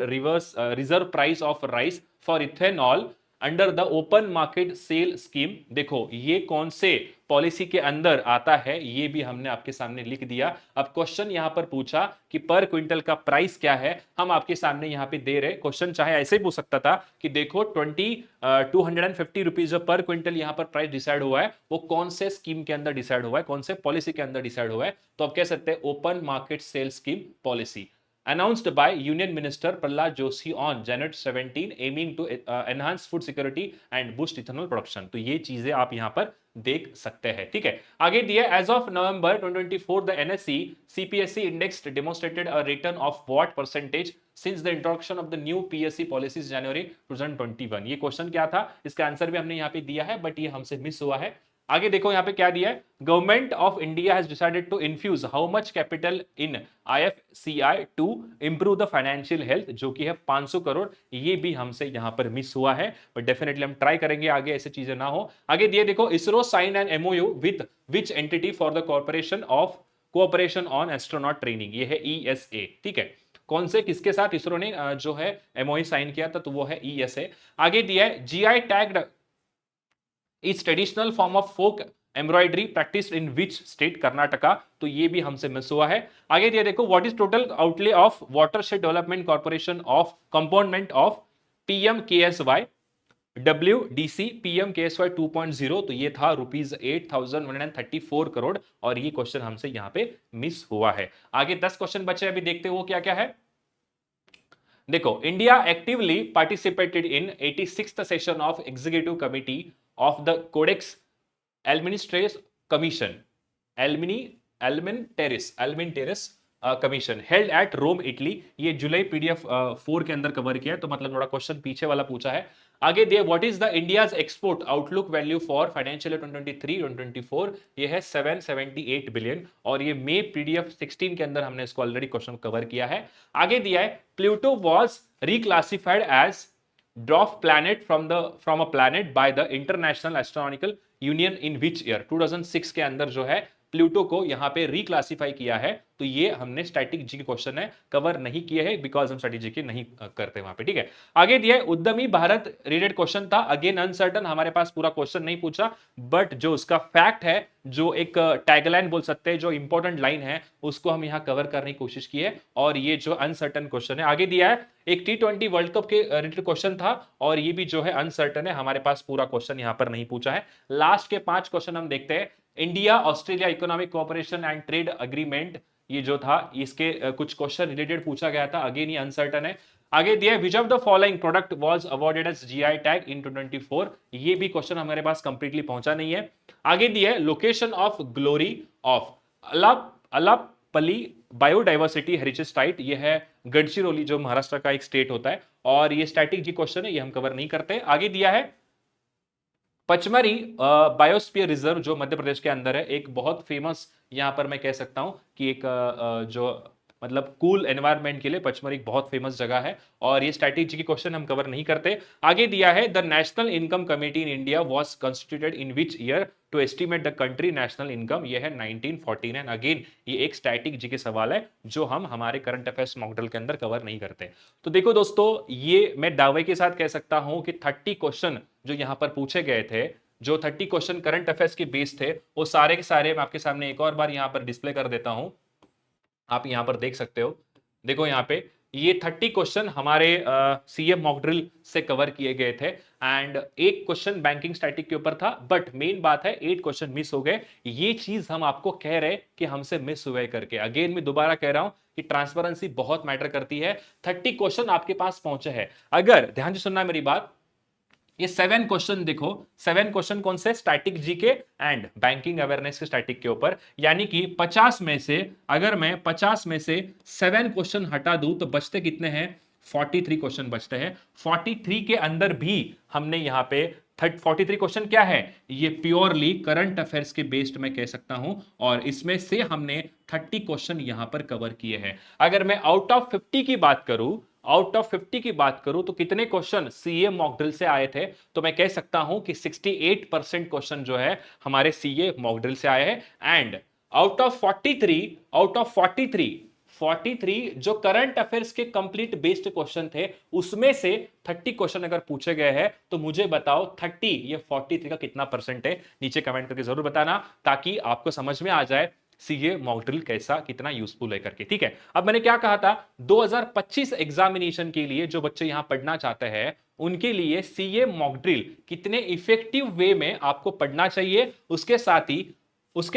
reverse reserve price of rice for ethanol under the open market sale scheme, देखो ये कौन से पॉलिसी के अंदर आता है ये भी हमने आपके सामने लिख दिया। अब क्वेश्चन यहां पर पूछा कि पर क्विंटल का प्राइस क्या है, हम आपके सामने यहां पे दे रहे, क्वेश्चन चाहे ऐसे ही पूछ सकता था कि देखो 250 रुपीज जो पर क्विंटल यहां पर प्राइस डिसाइड हुआ है वो कौन से स्कीम के अंदर डिसाइड हुआ है, कौन से पॉलिसी के अंदर डिसाइड हुआ है, तो आप कह सकते हैं open market sale scheme policy announced by Union Minister Prahlad Joshi on January 17 aiming to enhance food security and boost ethanol production, तो ये चीजें आप यहां पर देख सकते हैं। ठीक है, आगे दिया as of November 2024 the NSC CPSC index demonstrated a return of what percentage since the introduction of the new PSC policies January 2021, ये क्वेश्चन क्या था, इसका आंसर भी हमने यहां पे दिया है बट ये हमसे मिस हुआ है। आगे देखो यहां पे क्या दिया है, government of India has decided to infuse how much capital in IFCI to improve the financial health, जो कि है 500 करोड़, ये भी हमसे यहां पर मिस हुआ है बट डेफिनेटली हम ट्राई करेंगे आगे ऐसी चीजें ना हो। आगे दिए देखो ISRO sign an MoU with which entity for the cooperation on astronaut training, ये है ईएसए। ठीक है, कौन से किसके साथ इसरो ने जो है एमओयू साइन किया था, तो वो है ईएसए। आगे दिया है GI tagged is traditional form of folk embroidery practice in which state, Karnataka, तो ये भी हमसे मिस हुआ है। आगे दिया देखो what is total outlay of watershed development corporation of component of PMKSY WDC PMKSY 2.0, तो ये था ₹8,134 करोड़, और ये क्वेश्चन हमसे यहां पे मिस हुआ है। आगे 10 क्वेश्चन बचे, अभी देखते हो क्या क्या है। देखो India actively participated in 86th session of executive committee of the Codex administrative commission alimentarius commission held at Rome Italy, ये जुलाई पीडीएफ 4 के अंदर कवर किया है, तो मतलब थोड़ा क्वेश्चन पीछे वाला पूछा है। आगे दिए what is the India's export outlook value for financial year 2023-2024, ये है 778 बिलियन, और ये मे पीडीएफ 16 के अंदर हमने इसको ऑलरेडी क्वेश्चन कवर किया है। आगे दिया है Pluto was reclassified as dwarf planet from a planet by the International Astronomical Union in which year, 2006 के अंदर जो है प्लूटो को यहां पे रिक्लासिफाई किया है, तो ये हमने स्टैटिक जी के क्वेश्चन है कवर नहीं किए हैं बिकॉज हम स्टैटिक जी के नहीं करते वहां पे। ठीक है, आगे दिया है उद्यमी भारत रिलेटेड क्वेश्चन था, अगेन अनसर्टन, हमारे पास पूरा क्वेश्चन नहीं पूछा बट जो उसका फैक्ट है, जो एक टैगलाइन बोल सकते हैं, जो इंपॉर्टेंट लाइन है उसको हम यहां कवर करने की कोशिश की है, और ये जो अनसर्टन क्वेश्चन है। आगे दिया है एक T20 वर्ल्ड कप के रिलेटेड क्वेश्चन था, और ये भी जो है अनसर्टन है, हमारे पास पूरा क्वेश्चन यहां पर नहीं पूछा है। लास्ट के 5 क्वेश्चन हम देखते हैं। India Australia economic cooperation and trade agreement, ये जो था इसके कुछ क्वेश्चन रिलेटेड पूछा गया था, अगेन ये अनसर्टन है। आगे दिया which of the following product was awarded as GI tag in 2024, ये भी क्वेश्चन हमारे पास कंप्लीटली पहुंचा नहीं है। आगे दिया है location of glory of Alapalli biodiversity heritage site, ये है गढ़चिरौली जो महाराष्ट्र का एक स्टेट होता है, और ये स्टैटिक जी क्वेश्चन है, ये हम कवर नहीं करते। आगे दिया है पचमरी बायोस्फीयर रिजर्व जो मध्य प्रदेश के अंदर है, एक बहुत फेमस, यहां पर मैं कह सकता हूं कि एक जो मतलब कूल एनवायरनमेंट के लिए पचमढ़ी एक बहुत फेमस जगह है और ये स्ट्रैटेजी के क्वेश्चन हम कवर नहीं करते। आगे दिया है the National Income Committee in India was constituted in which year to estimate the country national income, ये है 1949। अगेन ये एक स्टैटिक जी के सवाल है जो हम हमारे करंट अफेयर्स मॉडल के अंदर कवर नहीं करते। तो देखो दोस्तों, ये मैं दावे के साथ कह सकता हूं कि 30 क्वेश्चन जो यहां पर पूछे गए थे, जो 30 क्वेश्चन करंट अफेयर्स के बेस थे, वो सारे के सारे मैं आपके सामने एक और बार यहां पर डिस्प्ले कर देता हूं। आप यहां पर देख सकते हो, देखो यहां पे ये 30 क्वेश्चन हमारे सीएम मॉक ड्रिल से कवर किए गए थे एंड एक क्वेश्चन बैंकिंग स्टैटिक के ऊपर था, बट मेन बात है 8 क्वेश्चन मिस हो गए। ये चीज हम आपको कह रहे कि हमसे मिस हुए करके। अगेन मैं दोबारा कह रहा हूं कि ट्रांसपेरेंसी बहुत मैटर करती है। 30 क्वेश्चन आपके पास पहुंचे हैं, अगर ध्यान से सुनना मेरी बात, ये 7 क्वेश्चन देखो, 7 क्वेश्चन कौन से, static GK and banking awareness के स्टैटिक के ऊपर, यानी कि 50 में से अगर मैं 50 में से 7 क्वेश्चन हटा दूं तो बचते कितने हैं, 43 क्वेश्चन बचते हैं। 43 के अंदर भी हमने यहां पे 43 क्वेश्चन क्या है, ये प्योरली करंट अफेयर्स के बेस्ड मैं कह सकता हूं, और इसमें से हमने 30 क्वेश्चन यहां पर कवर किए हैं। अगर मैं आउट ऑफ 50 की बात करूं, आउट ऑफ 50 की बात करूं तो कितने क्वेश्चन सीए मॉक ड्रिल से आए थे, तो मैं कह सकता हूं कि 68% क्वेश्चन जो है हमारे सीए मॉक ड्रिल से आए हैं। And out of 43, out of 43 जो करंट अफेयर्स के कंप्लीट बेस्ड क्वेश्चन थे, उसमें से 30 क्वेश्चन अगर पूछे गए हैं तो मुझे बताओ 30 ये 43 का कितना परसेंट है, नीचे कमेंट करके जरूर बताना ताकि आपको समझ में आ जाए सीए मॉक ड्रिल कैसा कितना यूजफुल है करके। ठीक है, अब मैंने क्या कहा था, 2025 एग्जामिनेशन के लिए जो बच्चे यहां पढ़ना चाहते हैं उनके लिए सीए मॉक ड्रिल कितने इफेक्टिव वे में आपको पढ़ना चाहिए, उसके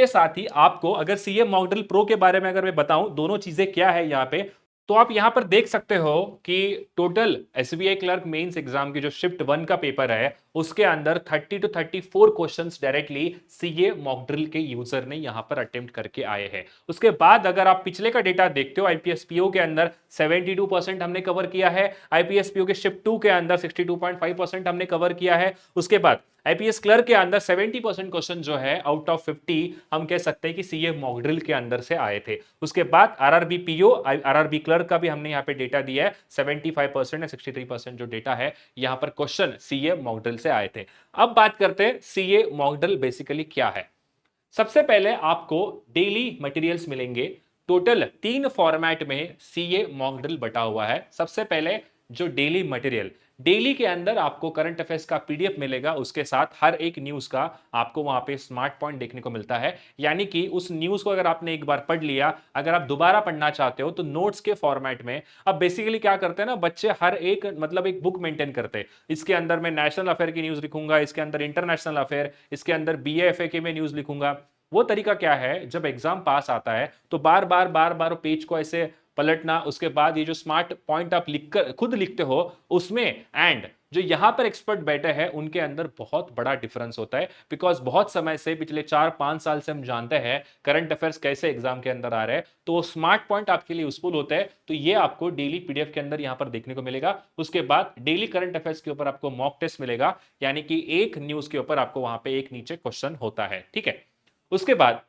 साथ ही आपको अगर सीए मॉक ड्रिल प्रो के बारे में अगर मैं बताऊं दोनों चीजें क्या है यहां पे, तो आप यहां पर देख सकते हो कि total SBI clerk mains exam की जो शिफ्ट 1 का पेपर है उसके अंदर 30 to 34 questions directly CA mock drill के यूजर ने यहां पर अटेम्प्ट करके आए हैं। उसके बाद अगर आप पिछले का डेटा देखते हो, आईपीएस पीओ के अंदर 72% हमने कवर किया है, आईपीएस पीओ के शिफ्ट 2 के अंदर 62.5% हमने कवर किया है। उसके बाद आईपीएस क्लर्क के अंदर 70% क्वेश्चन जो है आउट ऑफ 50 हम कह सकते हैं कि सीए मॉक ड्रिल के अंदर से आए थे। उसके बाद आरआरबी पीओ, आरआरबी क्लर्क का भी हमने यहां पे डेटा दिया है, 75% या 63% जो डेटा है यहां पर क्वेश्चन सीए मॉक ड्रिल से आए थे। अब बात करते हैं सीए मॉक ड्रिल बेसिकली क्या है। सबसे पहले आपको डेली मटेरियल्स मिलेंगे, टोटल 3 फॉर्मेट में सीए मॉक ड्रिल बटा हुआ है। सबसे पहले जो डेली मटेरियल, डेली के अंदर आपको करंट अफेयर्स का पीडीएफ मिलेगा, उसके साथ हर एक न्यूज का आपको वहां पे स्मार्ट पॉइंट देखने को मिलता है, यानी कि उस न्यूज को अगर आपने एक बार पढ़ लिया, अगर आप दोबारा पढ़ना चाहते हो तो नोट्स के फॉर्मेट में। अब बेसिकली क्या करते हैं ना बच्चे, हर एक मतलब एक बुक मेंटेन करते हैं, इसके अंदर मैं नेशनल अफेयर की न्यूज लिखूंगा, इसके अंदर इंटरनेशनल अफेयर, इसके अंदर बीएफए में न्यूज लिखूंगा। वो तरीका क्या है, जब एग्जाम पास आता है तो बार बार पेज को ऐसे पलटना, उसके बाद ये जो स्मार्ट पॉइंट आप लिखकर खुद लिखते हो उसमें, एंड जो यहां पर एक्सपर्ट बैठे हैं उनके अंदर बहुत बड़ा डिफरेंस होता है। बिकॉज बहुत समय से, पिछले 4-5 साल से हम जानते हैं करंट अफेयर्स कैसे एग्जाम के अंदर आ रहे हैं, तो वो स्मार्ट पॉइंट आपके लिए यूजफुल होता है। तो ये आपको डेली पीडीएफ के अंदर यहां पर देखने को मिलेगा। उसके बाद डेली करंट अफेयर्स के ऊपर आपको मॉक टेस्ट मिलेगा, यानी कि एक न्यूज के ऊपर आपको वहां पे एक नीचे क्वेश्चन होता है। ठीक है, उसके बाद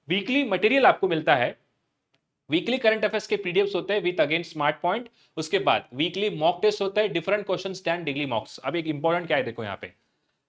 वीकली मटेरियल आपको मिलता है, वीकली करंट अफेयर्स के पीडीएफ्स होते हैं विद अगेन स्मार्ट पॉइंट। उसके बाद वीकली मॉक टेस्ट होता है, different questions than daily mocks. अब एक इंपॉर्टेंट क्या है, देखो यहाँ पे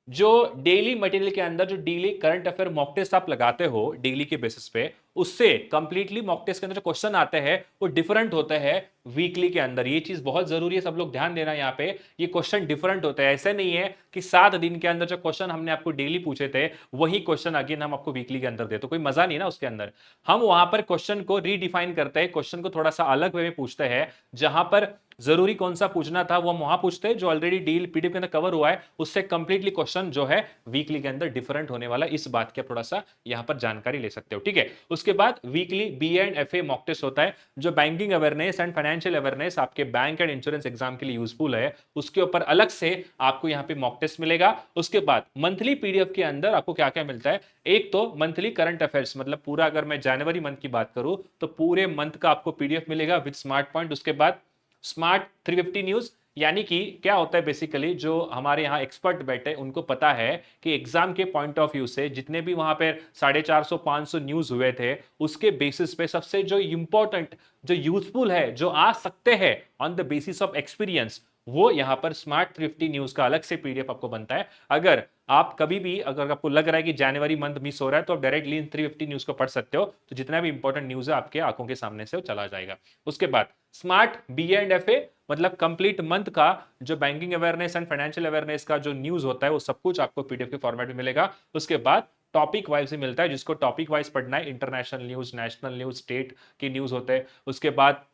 जो डेली मटेरियल के अंदर जो daily current affair mock test आप लगाते हो डेली के बेसिस पे, उससे कंप्लीटली मॉक टेस्ट के अंदर जो क्वेश्चन आते हैं वो डिफरेंट होते हैं वीकली के अंदर। ये चीज बहुत जरूरी है, सब लोग ध्यान देना यहाँ पे, ये क्वेश्चन डिफरेंट होते हैं। ऐसे नहीं है कि 7 दिन के अंदर जो क्वेश्चन हमने आपको डेली पूछे थे वही क्वेश्चन अगेन हम आपको वीकली के अंदर दे, तो कोई मजा नहीं ना उसके अंदर। हम वहां पर क्वेश्चन को रीडिफाइन करते हैं, क्वेश्चन को थोड़ा सा अलग वे में पूछते हैं, जहां पर जरूरी कौन सा पूछना था वो हम वहां पूछते हैं, जो ऑलरेडी डील पीडीएफ के अंदर कवर हुआ है उससे कंप्लीटली क्वेश्चन जो है वीकली के अंदर डिफरेंट होने वाला, इस बात की आप थोड़ा सा यहां पर जानकारी ले सकते हो। ठीक है, उसके बाद weekly B and F A mock test होता है, जो banking awareness and financial awareness आपके बैंक एंड इंश्योरेंस एग्जाम के लिए यूजफुल है, उसके ऊपर अलग से आपको यहां पे मॉक टेस्ट मिलेगा। उसके बाद मंथली पीडीएफ के अंदर आपको क्या क्या मिलता है, एक तो मंथली करंट अफेयर्स, मतलब पूरा अगर मैं जनवरी मंथ की बात करूं तो पूरे मंथ का आपको पीडीएफ मिलेगा विद स्मार्ट पॉइंट। उसके बाद स्मार्ट 350 न्यूज, यानी कि क्या होता है बेसिकली, जो हमारे यहाँ एक्सपर्ट बैठे उनको पता है कि एग्जाम के पॉइंट ऑफ व्यू से जितने भी वहां पे 450 500 न्यूज हुए थे, उसके बेसिस पे सबसे जो इंपॉर्टेंट, जो यूजफुल है, जो आ सकते हैं on the basis of experience, वो यहाँ पर स्मार्ट 350 न्यूज का अलग से पीडीएफ आपको बनता है। अगर आप कभी भी, अगर आपको लग रहा है कि जनवरी मंथ मिस हो रहा है, तो आप डायरेक्टली इन 350 न्यूज को पढ़ सकते हो, तो जितना भी इंपॉर्टेंट न्यूज है आपके आंखों के सामने से वो चला जाएगा। उसके बाद स्मार्ट बीए एंड एफए, मतलब कंप्लीट मंथ का जो banking awareness and financial awareness का जो न्यूज होता है, वो सब कुछ आपको पीडीएफ के फॉर्मेट में मिलेगा। उसके बाद टॉपिक वाइज ही मिलता है, जिसको टॉपिक वाइज पढ़ना है, international news, national news, state की न्यूज होते हैं, उसके बाद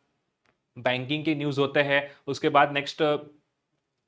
बैंकिंग की न्यूज होते हैं, उसके बाद नेक्स्ट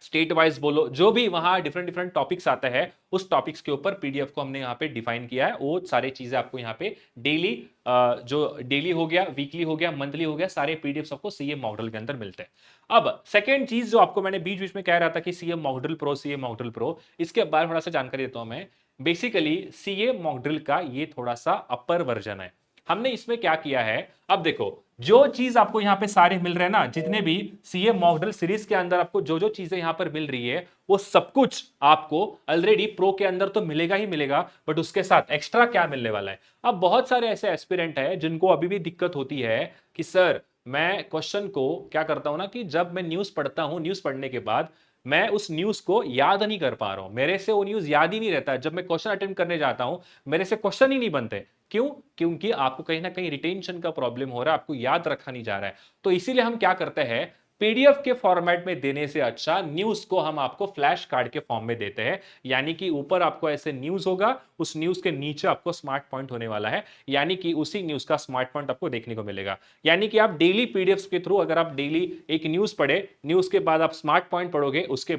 स्टेट वाइज बोलो, जो भी वहां डिफरेंट डिफरेंट टॉपिक्स आते हैं, उस टॉपिक्स के ऊपर पीडीएफ को हमने यहाँ पे डिफाइन किया है। वो सारी चीजें आपको यहाँ पे डेली, जो डेली हो गया, वीकली हो गया, मंथली हो गया, सारे पीडीएफ आपको सीए मॉडल के अंदर मिलते हैं। अब सेकेंड चीज जो आपको मैंने बीच बीच में कह रहा था कि CA model pro, CA model pro, इसके बारे में थोड़ा सा जानकारी देता हूं मैं। बेसिकली सीए मॉडल का ये थोड़ा सा अपर वर्जन है। हमने इसमें क्या किया है, अब देखो, जो चीज आपको यहाँ पे सारे मिल रहे हैं ना, जितने भी सीए मॉडल सीरीज के अंदर आपको जो जो चीजें यहाँ पर मिल रही है, वो सब कुछ आपको ऑलरेडी प्रो के अंदर तो मिलेगा ही मिलेगा, बट उसके साथ एक्स्ट्रा क्या मिलने वाला है। अब बहुत सारे ऐसे एस्पिरेंट है जिनको अभी भी दिक्कत होती है कि सर, मैं क्वेश्चन को क्या करता हूं ना, कि जब मैं न्यूज पढ़ता हूं, न्यूज पढ़ने के बाद मैं उस न्यूज को याद नहीं कर पा रहा हूं, मेरे से वो न्यूज याद ही नहीं रहता। जब मैं क्वेश्चन अटेम्प्ट करने जाता हूं, मेरे से क्वेश्चन ही नहीं बनते। क्यों? क्योंकि आपको कहीं ना कहीं रिटेंशन का प्रॉब्लम हो रहा है, आपको याद रखा नहीं जा रहा है। तो इसीलिए हम क्या करते हैं, पीडीएफ के फॉर्मेट में देने से अच्छा न्यूज को हम आपको फ्लैश कार्ड के फॉर्म में देते हैं। यानी कि ऊपर आपको ऐसे न्यूज होगा, उस न्यूज के नीचे आपको स्मार्ट पॉइंट होने वाला है, यानी कि उसी न्यूज का स्मार्ट पॉइंट आपको देखने को मिलेगा। यानी कि आप डेली पीडीएफ के थ्रू, अगर आप डेली एक न्यूज पढ़े, न्यूज के बाद आप स्मार्ट पॉइंट पढ़ोगे, उसके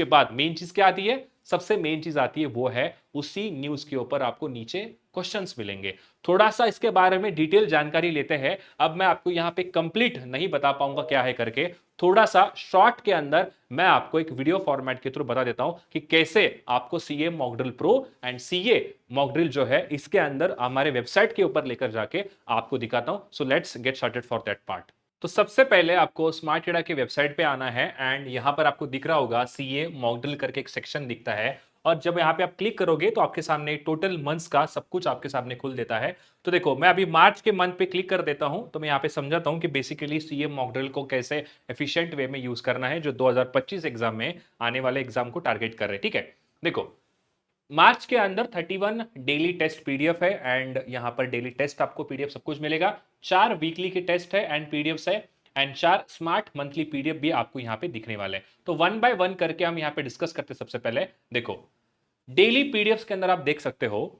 बाद मेन चीज क्या आती है, सबसे मेन चीज आती है, वो है उसी न्यूज के ऊपर आपको नीचे क्वेश्चंस मिलेंगे। थोड़ा सा इसके बारे में डिटेल जानकारी लेते हैं। अब मैं आपको यहां पे कंप्लीट नहीं बता पाऊंगा क्या है करके, थोड़ा सा शॉर्ट के अंदर मैं आपको एक वीडियो फॉर्मेट के थ्रू बता देता हूं कि कैसे आपको CA mock drill pro and CA mock drill जो है, इसके अंदर हमारे वेबसाइट के ऊपर लेकर जाके आपको दिखाता हूं। So let's get started for that part. तो सबसे पहले आपको स्मार्ट की वेबसाइट पे आना है, एंड यहां पर आपको दिख रहा होगा सीए मॉक ड्रिल करके एक सेक्शन दिखता है। और जब यहाँ पे आप क्लिक करोगे तो आपके सामने टोटल मंथ्स का सब कुछ आपके सामने खुल देता है। तो देखो, मैं अभी मार्च के मंथ पे क्लिक कर देता हूं, तो मैं यहाँ पे समझाता हूं कि बेसिकली सीए मॉक ड्रिल को कैसे एफिशिएंट वे में यूज करना है, जो 2025 एग्जाम में आने वाले एग्जाम को टारगेट कर रहे हैं। ठीक है, देखो, मार्च के अंदर 31 डेली टेस्ट पीडीएफ है, एंड यहां पर डेली टेस्ट आपको पीडीएफ सब कुछ मिलेगा। 4 वीकली के टेस्ट है एंड पीडीएफ है, एंड 4 स्मार्ट मंथली पीडीएफ भी आपको यहां पे दिखने वाले हैं। तो वन बाय वन करके हम यहां पे डिस्कस करते हैं। सबसे पहले देखो, डेली पीडीएफ के अंदर आप देख सकते हो,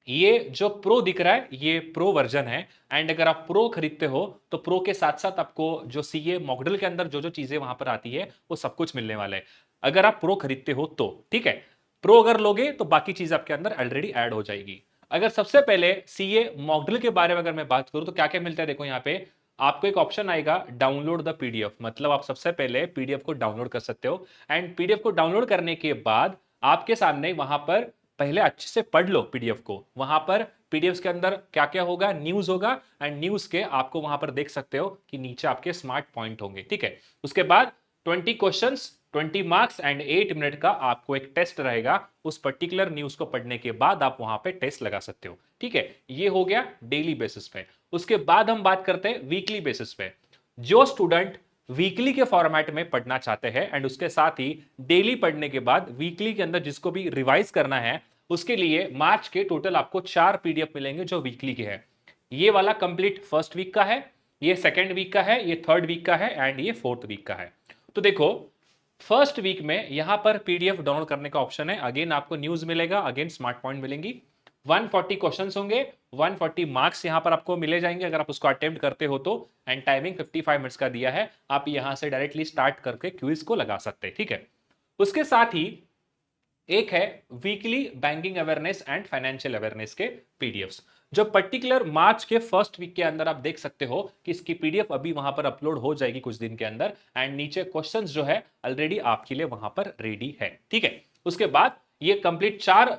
ये जो प्रो दिख रहा है, ये प्रो वर्जन है। एंड अगर आप प्रो खरीदते हो, तो प्रो के साथ साथ आपको जो सीए मॉडल के अंदर जो जो चीजें वहां पर आती है, वो सब कुछ मिलने वाला है, अगर आप प्रो खरीदते हो तो। ठीक है, प्रो अगर लोगे तो बाकी चीज आपके अंदर ऑलरेडी ऐड हो जाएगी। अगर सबसे पहले सीए मॉडल के बारे में अगर मैं बात करूं, तो क्या क्या मिलता है, देखो यहाँ पे आपको एक ऑप्शन आएगा डाउनलोड द पीडीएफ, मतलब आप सबसे पहले पीडीएफ को डाउनलोड कर सकते हो। एंड पीडीएफ को डाउनलोड करने के बाद आपके सामने वहां पर पहले अच्छे से पढ़ लो पीडीएफ को। वहां पर पीडीएफ के अंदर क्या क्या होगा, न्यूज होगा, एंड न्यूज के आपको वहां पर देख सकते हो कि नीचे आपके स्मार्ट पॉइंट होंगे। ठीक है, उसके बाद 20 क्वेश्चंस, 20 मार्क्स एंड 8 मिनट का आपको एक टेस्ट रहेगा। उस पर्टिकुलर न्यूज को पढ़ने के बाद आप वहां पे टेस्ट लगा सकते हो। ठीक है, ये हो गया डेली बेसिस पे। उसके बाद हम बात करते हैं वीकली बेसिस पे। जो स्टूडेंट वीकली के फॉर्मेट में पढ़ना चाहते हैं, एंड उसके साथ ही डेली पढ़ने के बाद वीकली के अंदर जिसको भी रिवाइज करना है, उसके लिए मार्च के टोटल आपको 4 पीडीएफ मिलेंगे जो वीकली के हैं। ये वाला कंप्लीट फर्स्ट वीक का है, ये सेकेंड वीक का है, ये थर्ड वीक का है, एंड ये फोर्थ वीक का है। तो देखो, फर्स्ट वीक में यहां पर पीडीएफ डाउनलोड करने का ऑप्शन है। अगेन आपको न्यूज मिलेगा, अगेन स्मार्ट पॉइंट मिलेंगी, 140 क्वेश्चंस होंगे, 140 मार्क्स यहां पर आपको मिले जाएंगे अगर आप उसको अटेम्प्ट करते हो तो। एंड टाइमिंग 55 मिनट्स का दिया है, आप यहां से डायरेक्टली स्टार्ट करके क्विज को लगा सकते हैं। ठीक है, उसके साथ ही एक है weekly banking awareness and financial awareness के पीडीएफ्स, जो पर्टिकुलर मार्च के फर्स्ट वीक के अंदर आप देख सकते हो कि इसकी पीडीएफ अभी वहां पर अपलोड हो जाएगी कुछ दिन के अंदर। एंड नीचे क्वेश्चंस जो है ऑलरेडी आपके लिए वहां पर रेडी है। ठीक है, उसके बाद ये कंप्लीट 4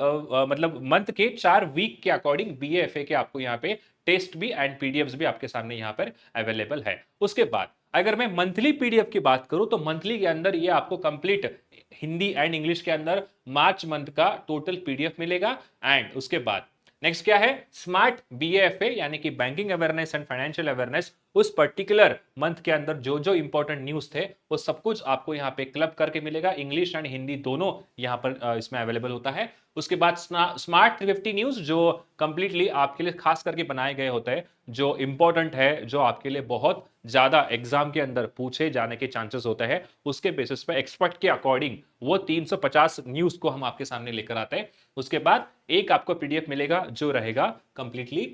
मतलब मंथ के 4 वीक के अकॉर्डिंग बीएफए के आपको यहाँ पे टेस्ट भी एंड पीडीएफ्स भी आपके सामने यहाँ पर अवेलेबल है। उसके बाद अगर मैं मंथली पीडीएफ की बात करूं तो मंथली के अंदर ये आपको कंप्लीट हिंदी एंड इंग्लिश के अंदर मार्च मंथ का टोटल पीडीएफ मिलेगा। एंड उसके बाद नेक्स्ट क्या है, स्मार्ट बीएफए यानी कि banking awareness and financial awareness, उस पर्टिकुलर मंथ के अंदर जो जो इंपॉर्टेंट न्यूज थे वो सब कुछ आपको यहाँ पे क्लब करके मिलेगा। इंग्लिश एंड हिंदी दोनों यहाँ पर इसमें अवेलेबल होता है। उसके बाद स्मार्ट 350 न्यूज जो कंप्लीटली आपके लिए खास करके बनाए गए होते हैं, जो इंपॉर्टेंट है, जो आपके लिए बहुत ज्यादा एग्जाम के अंदर पूछे जाने के चांसेस होते हैं, उसके बेसिस पे एक्सपर्ट के अकॉर्डिंग वो 350 न्यूज को हम आपके सामने लेकर आते हैं। उसके बाद एक आपको पीडीएफ मिलेगा जो रहेगा कंप्लीटली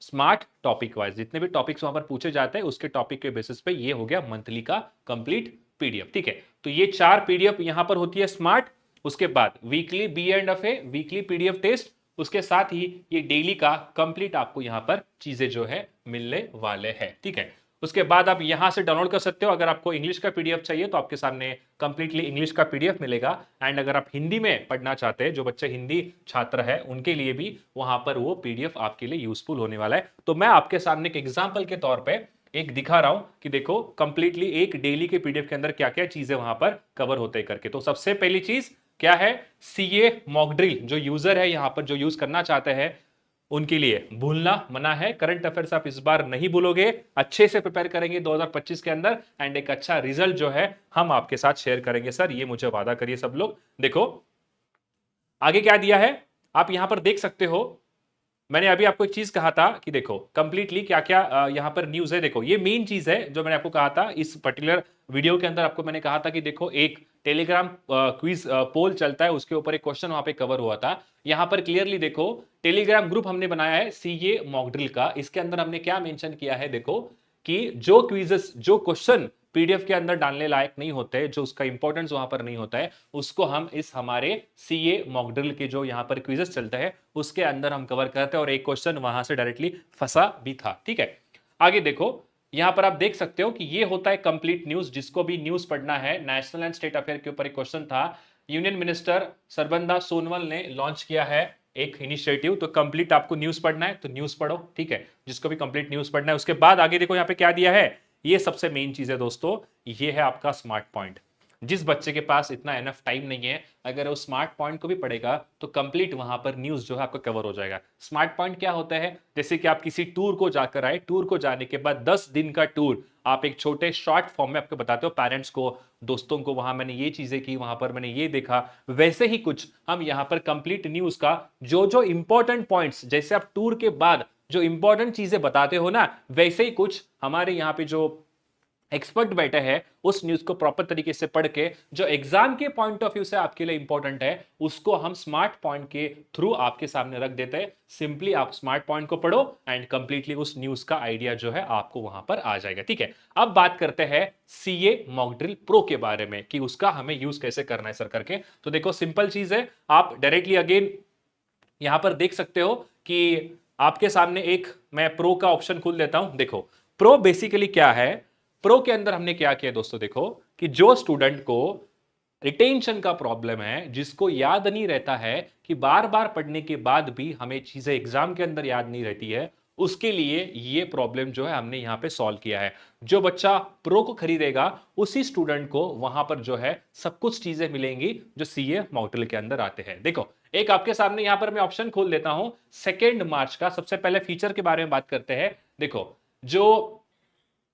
स्मार्ट टॉपिक वाइज, जितने भी टॉपिक्स वहां पर पूछे जाते हैं उसके टॉपिक के बेसिस पे ये हो गया मंथली का कंप्लीट पीडीएफ। ठीक है, तो ये 4 पीडीएफ यहां पर होती है स्मार्ट। उसके बाद weekly B and F A weekly PDF test, उसके साथ ही ये डेली का कंप्लीट आपको यहां पर चीजें जो है मिलने वाले हैं। ठीक है, उसके बाद आप यहां से डाउनलोड कर सकते हो। अगर आपको इंग्लिश का पीडीएफ चाहिए तो आपके सामने कंप्लीटली इंग्लिश का पीडीएफ मिलेगा। एंड अगर आप हिंदी में पढ़ना चाहते हैं, जो बच्चे हिंदी छात्र है उनके लिए भी वहां पर वो पीडीएफ आपके लिए यूजफुल होने वाला है। तो मैं आपके सामने एक एग्जाम्पल के तौर पर एक दिखा रहा हूं कि देखो कंप्लीटली एक डेली के पीडीएफ के अंदर क्या क्या चीजें वहां पर कवर होते करके। तो सबसे पहली चीज क्या है, सीए मॉक ड्रिल। जो यूजर है यहां पर जो यूज करना चाहते हैं उनके लिए भूलना मना है। करंट अफेयर्स आप इस बार नहीं भूलोगे, अच्छे से प्रिपेयर करेंगे 2025 के अंदर एंड एक अच्छा रिजल्ट जो है हम आपके साथ शेयर करेंगे सर, ये मुझे वादा करिए सब लोग। देखो आगे क्या दिया है आप यहां पर देख सकते हो। मैंने अभी आपको एक चीज कहा था कि देखो कंप्लीटली क्या क्या यहां पर न्यूज है। देखो ये मेन चीज है जो मैंने आपको कहा था इस पर्टिकुलर वीडियो के अंदर। आपको मैंने कहा था कि देखो एक टेलीग्राम क्विज पोल चलता है, उसके ऊपर एक क्वेश्चन वहां पे कवर हुआ था। यहां पर क्लियरली देखो टेलीग्राम ग्रुप हमने बनाया है सीए मॉक ड्रिल का। इसके अंदर हमने क्या मेंशन किया है, देखो कि जो क्विजेस जो क्वेश्चन पीडीएफ के अंदर डालने लायक नहीं होते, जो उसका इंपॉर्टेंस वहां पर नहीं होता है, उसको हम इस हमारे सीए मॉक ड्रिल के जो यहां पर क्विजेस चलते हैं उसके अंदर हम कवर करते हैं। और एक क्वेश्चन वहां से डायरेक्टली फंसा भी था। ठीक है, आगे देखो यहां पर आप देख सकते हो कि ये होता है कंप्लीट न्यूज। जिसको भी न्यूज पढ़ना है, नेशनल एंड स्टेट अफेयर के ऊपर एक क्वेश्चन था, यूनियन मिनिस्टर सर्बानंद सोनोवाल ने लॉन्च किया है एक इनिशिएटिव। तो कंप्लीट आपको न्यूज पढ़ना है तो न्यूज पढ़ो। ठीक है, जिसको भी कंप्लीट न्यूज पढ़ना है। उसके बाद आगे देखो यहां पे क्या दिया है, ये सबसे मेन चीज है दोस्तों, ये है आपका स्मार्ट पॉइंट। जिस बच्चे के पास इतना एनफ टाइम नहीं है, अगर वो स्मार्ट पॉइंट को भी पढ़ेगा तो कंप्लीट वहां पर न्यूज जो है आपका कवर हो जाएगा। स्मार्ट पॉइंट क्या होता है, जैसे कि आप किसी टूर को जाकर आए, टूर को जाने के बाद 10 दिन का टूर आप एक छोटे शॉर्ट फॉर्म में आपको बताते हो पेरेंट्स को, दोस्तों को, वहां मैंने ये चीजें की, वहां पर मैंने ये देखा। वैसे ही कुछ हम यहाँ पर कंप्लीट न्यूज का जो जो इंपॉर्टेंट पॉइंट्स, जैसे आप टूर के बाद जो इंपॉर्टेंट चीजें बताते हो ना, वैसे ही कुछ हमारे यहाँ पे जो एक्सपर्ट बैठे हैं उस न्यूज को प्रॉपर तरीके से पढ़ के जो एग्जाम के पॉइंट ऑफ व्यू से आपके लिए इंपॉर्टेंट है उसको हम स्मार्ट पॉइंट के थ्रू आपके सामने रख देते हैं। सिंपली आप स्मार्ट पॉइंट को पढ़ो एंड कंप्लीटली उस न्यूज का आइडिया जो है आपको वहां पर आ जाएगा। ठीक है, अब बात करते हैं सीए मॉक ड्रिल प्रो के बारे में कि उसका हमें यूज कैसे करना है सर करके। तो देखो सिंपल चीज है, आप डायरेक्टली अगेन यहां पर देख सकते हो कि आपके सामने एक मैं प्रो का ऑप्शन खोल देता हूं। देखो प्रो बेसिकली क्या है, प्रो के अंदर हमने क्या किया दोस्तों, देखो कि जो स्टूडेंट को रिटेंशन का प्रॉब्लम है, जिसको याद नहीं रहता है कि बार बार पढ़ने के बाद भी हमें चीजें एग्जाम के अंदर याद नहीं रहती है, उसके लिए ये प्रॉब्लम जो है हमने यहां पे सॉल्व किया है। जो बच्चा प्रो को खरीदेगा उसी स्टूडेंट को वहां पर जो है सब कुछ चीजें मिलेंगी जो सीए मॉक ड्रिल के अंदर आते हैं। देखो एक आपके सामने यहां पर मैं ऑप्शन खोल देता हूं 2 मार्च का। सबसे पहले फीचर के बारे में बात करते हैं। देखो जो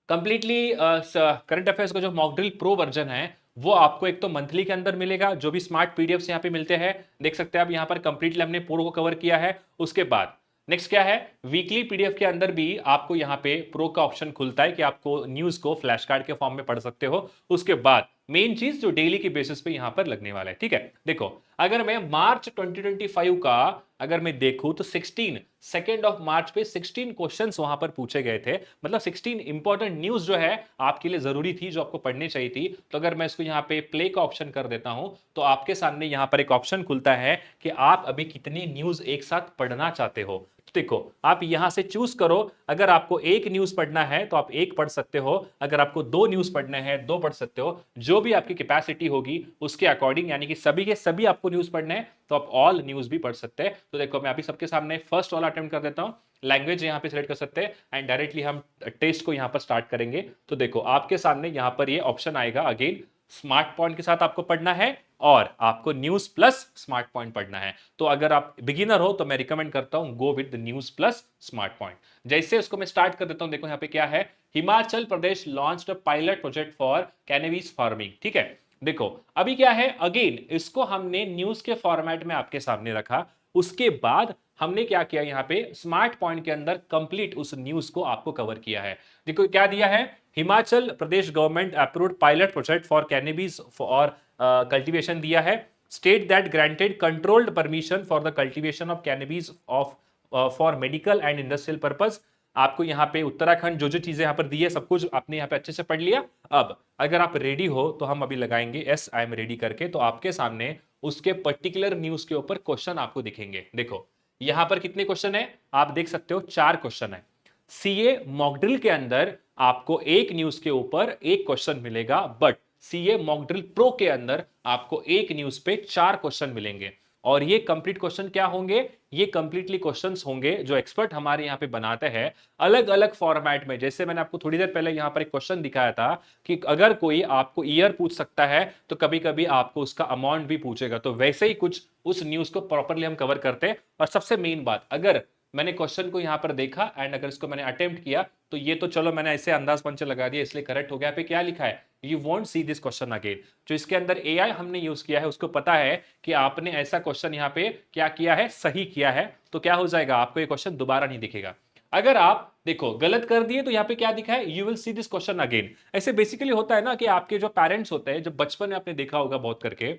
कंप्लीटली करंट अफेयर्स का जो मॉक ड्रिल प्रो वर्जन है वो आपको एक तो मंथली के अंदर मिलेगा, जो भी स्मार्ट पीडीएफ्स यहां पे मिलते हैं देख सकते हैं आप यहां पर कंप्लीटली हमने प्रो को कवर किया है। उसके बाद नेक्स्ट क्या है, वीकली पीडीएफ के अंदर भी आपको यहां पे प्रो का ऑप्शन खुलता है कि आपको न्यूज को फ्लैश कार्ड के फॉर्म में पढ़ सकते हो। उसके बाद मेन चीज जो डेली की बेसिस पे यहां पर लगने वाला है। ठीक है, देखो अगर मैं मार्च 2025 का अगर मैं देखूं तो 2nd ऑफ मार्च पे 16 क्वेश्चंस वहां पर पूछे गए थे। मतलब 16 इंपॉर्टेंट न्यूज जो है आपके लिए जरूरी थी, जो आपको पढ़नी चाहिए थी। तो अगर मैं इसको यहां पे प्ले का ऑप्शन कर देता हूं तो आपके सामने यहां पर एक ऑप्शन खुलता है कि आप अभी कितनी न्यूज एक साथ पढ़ना चाहते हो। देखो आप यहां से चूज करो, अगर आपको एक न्यूज पढ़ना है तो आप एक पढ़ सकते हो, अगर आपको 2 न्यूज पढ़ने हैं 2 पढ़ सकते हो, जो भी आपकी कैपेसिटी होगी उसके अकॉर्डिंग, यानी कि सभी के सभी आपको न्यूज पढ़ने हैं तो आप ऑल न्यूज भी पढ़ सकते हैं। तो देखो मैं अभी सबके सामने फर्स्ट वाला अटेम्प्ट कर देता हूं। लैंग्वेज यहाँ पे सिलेक्ट कर सकते हैं एंड डायरेक्टली हम टेस्ट को यहाँ पर स्टार्ट करेंगे। तो देखो आपके सामने यहाँ पर ये ऑप्शन आएगा, अगेन स्मार्ट पॉइंट के साथ आपको पढ़ना है और आपको न्यूज प्लस स्मार्ट पॉइंट पढ़ना है। तो अगर आप बिगिनर हो तो मैं रिकमेंड करता हूं go with the news plus smart point. जैसे उसको मैं स्टार्ट कर देता हूं, देखो यहाँ पे क्या है, Himachal Pradesh launched a pilot project for cannabis farming. ठीक है, देखो अभी क्या है, अगेन इसको हमने न्यूज के फॉर्मेट में आपके सामने रखा, उसके बाद हमने क्या किया, यहाँ पे स्मार्ट पॉइंट के अंदर कंप्लीट उस न्यूज को आपको कवर किया है। देखो क्या दिया है, Himachal Pradesh government approved pilot project for cannabis और कल्टीवेशन दिया है। State that granted controlled permission for the cultivation of cannabis of for medical and industrial purpose. आपको यहाँ पे उत्तराखंड जो जो चीजें यहाँ पर दी है सब कुछ आपने यहाँ पे अच्छे से पढ़ लिया। अब अगर आप रेडी हो तो हम अभी लगाएंगे यस आई एम रेडी करके, तो आपके सामने उसके पर्टिकुलर न्यूज के ऊपर क्वेश्चन आपको दिखेंगे। देखो यहां पर कितने क्वेश्चन है, आप देख सकते हो 4 क्वेश्चन है। सीए मॉकड्रिल के अंदर आपको एक न्यूज के ऊपर एक क्वेश्चन मिलेगा, बट सीए मॉकड्रिल प्रो के अंदर आपको एक न्यूज पे 4 क्वेश्चन मिलेंगे। और ये कंप्लीट क्वेश्चन क्या होंगे, ये कंप्लीटली क्वेश्चंस होंगे जो एक्सपर्ट हमारे यहाँ पे बनाते हैं अलग अलग फॉर्मेट में। जैसे मैंने आपको थोड़ी देर पहले यहाँ पर एक क्वेश्चन दिखाया था कि अगर कोई आपको ईयर पूछ सकता है तो कभी कभी आपको उसका अमाउंट भी पूछेगा, तो वैसे ही कुछ उस न्यूज को प्रॉपरली हम कवर करते हैं। और सबसे मेन बात, अगर मैंने क्वेश्चन को यहां पर देखा एंड अगर इसको मैंने अटेम्प्ट किया तो ये तो चलो मैंने ऐसे अंदाज पंच लगा दिया इसलिए करेक्ट हो गया। पे क्या लिखा है, you won't see this question again. जो इसके अंदर एआई हमने यूज किया है उसको पता है कि आपने ऐसा क्वेश्चन यहाँ पे क्या किया है, सही किया है, तो क्या हो जाएगा, आपको ये क्वेश्चन दोबारा नहीं दिखेगा। अगर आप देखो गलत कर दिए तो यहाँ पे क्या दिखा है, you will see this question again. ऐसे बेसिकली होता है ना कि आपके जो पेरेंट्स होते हैं, जब बचपन में आपने देखा होगा बहुत करके,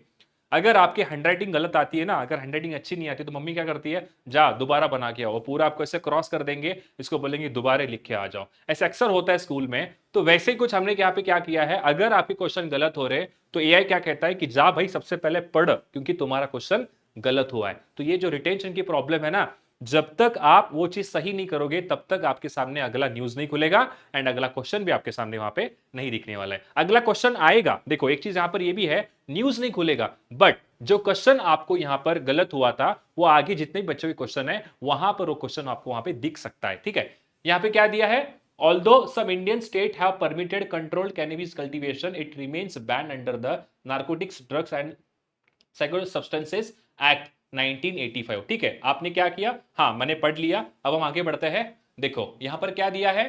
अगर आपकी हैंडराइटिंग गलत आती है ना, अगर हैंडराइटिंग अच्छी नहीं आती तो मम्मी क्या करती है, जा दोबारा बना के आओ, पूरा आपको ऐसे क्रॉस कर देंगे, इसको बोलेंगे दोबारा लिख के आ जाओ। ऐसा अक्सर होता है स्कूल में। तो वैसे ही कुछ हमने यहाँ पे क्या किया है, अगर आपके क्वेश्चन गलत हो रहे तो एआई क्या कहता है कि जा भाई सबसे पहले पढ़ क्योंकि तुम्हारा क्वेश्चन गलत हुआ है। तो ये जो रिटेंशन की प्रॉब्लम है ना, जब तक आप वो चीज सही नहीं करोगे तब तक आपके सामने अगला न्यूज नहीं खुलेगा एंड अगला क्वेश्चन भी आपके सामने वहां पे नहीं दिखने वाला है। अगला क्वेश्चन आएगा, देखो एक चीज यहां पर ये भी है, न्यूज नहीं खुलेगा बट जो क्वेश्चन आपको यहां पर गलत हुआ था वो आगे जितने भी बच्चों के क्वेश्चन है वहां पर वो क्वेश्चन आपको वहां पे दिख सकता है। ठीक है, यहां पे क्या दिया है, although some Indian state have permitted controlled cannabis cultivation, it remains banned under the Narcotics, Drugs and Psychoactive Substances Act 1985। ठीक है, आपने क्या किया, हाँ मैंने पढ़ लिया। अब हम आगे बढ़ते हैं। देखो यहां पर क्या दिया है,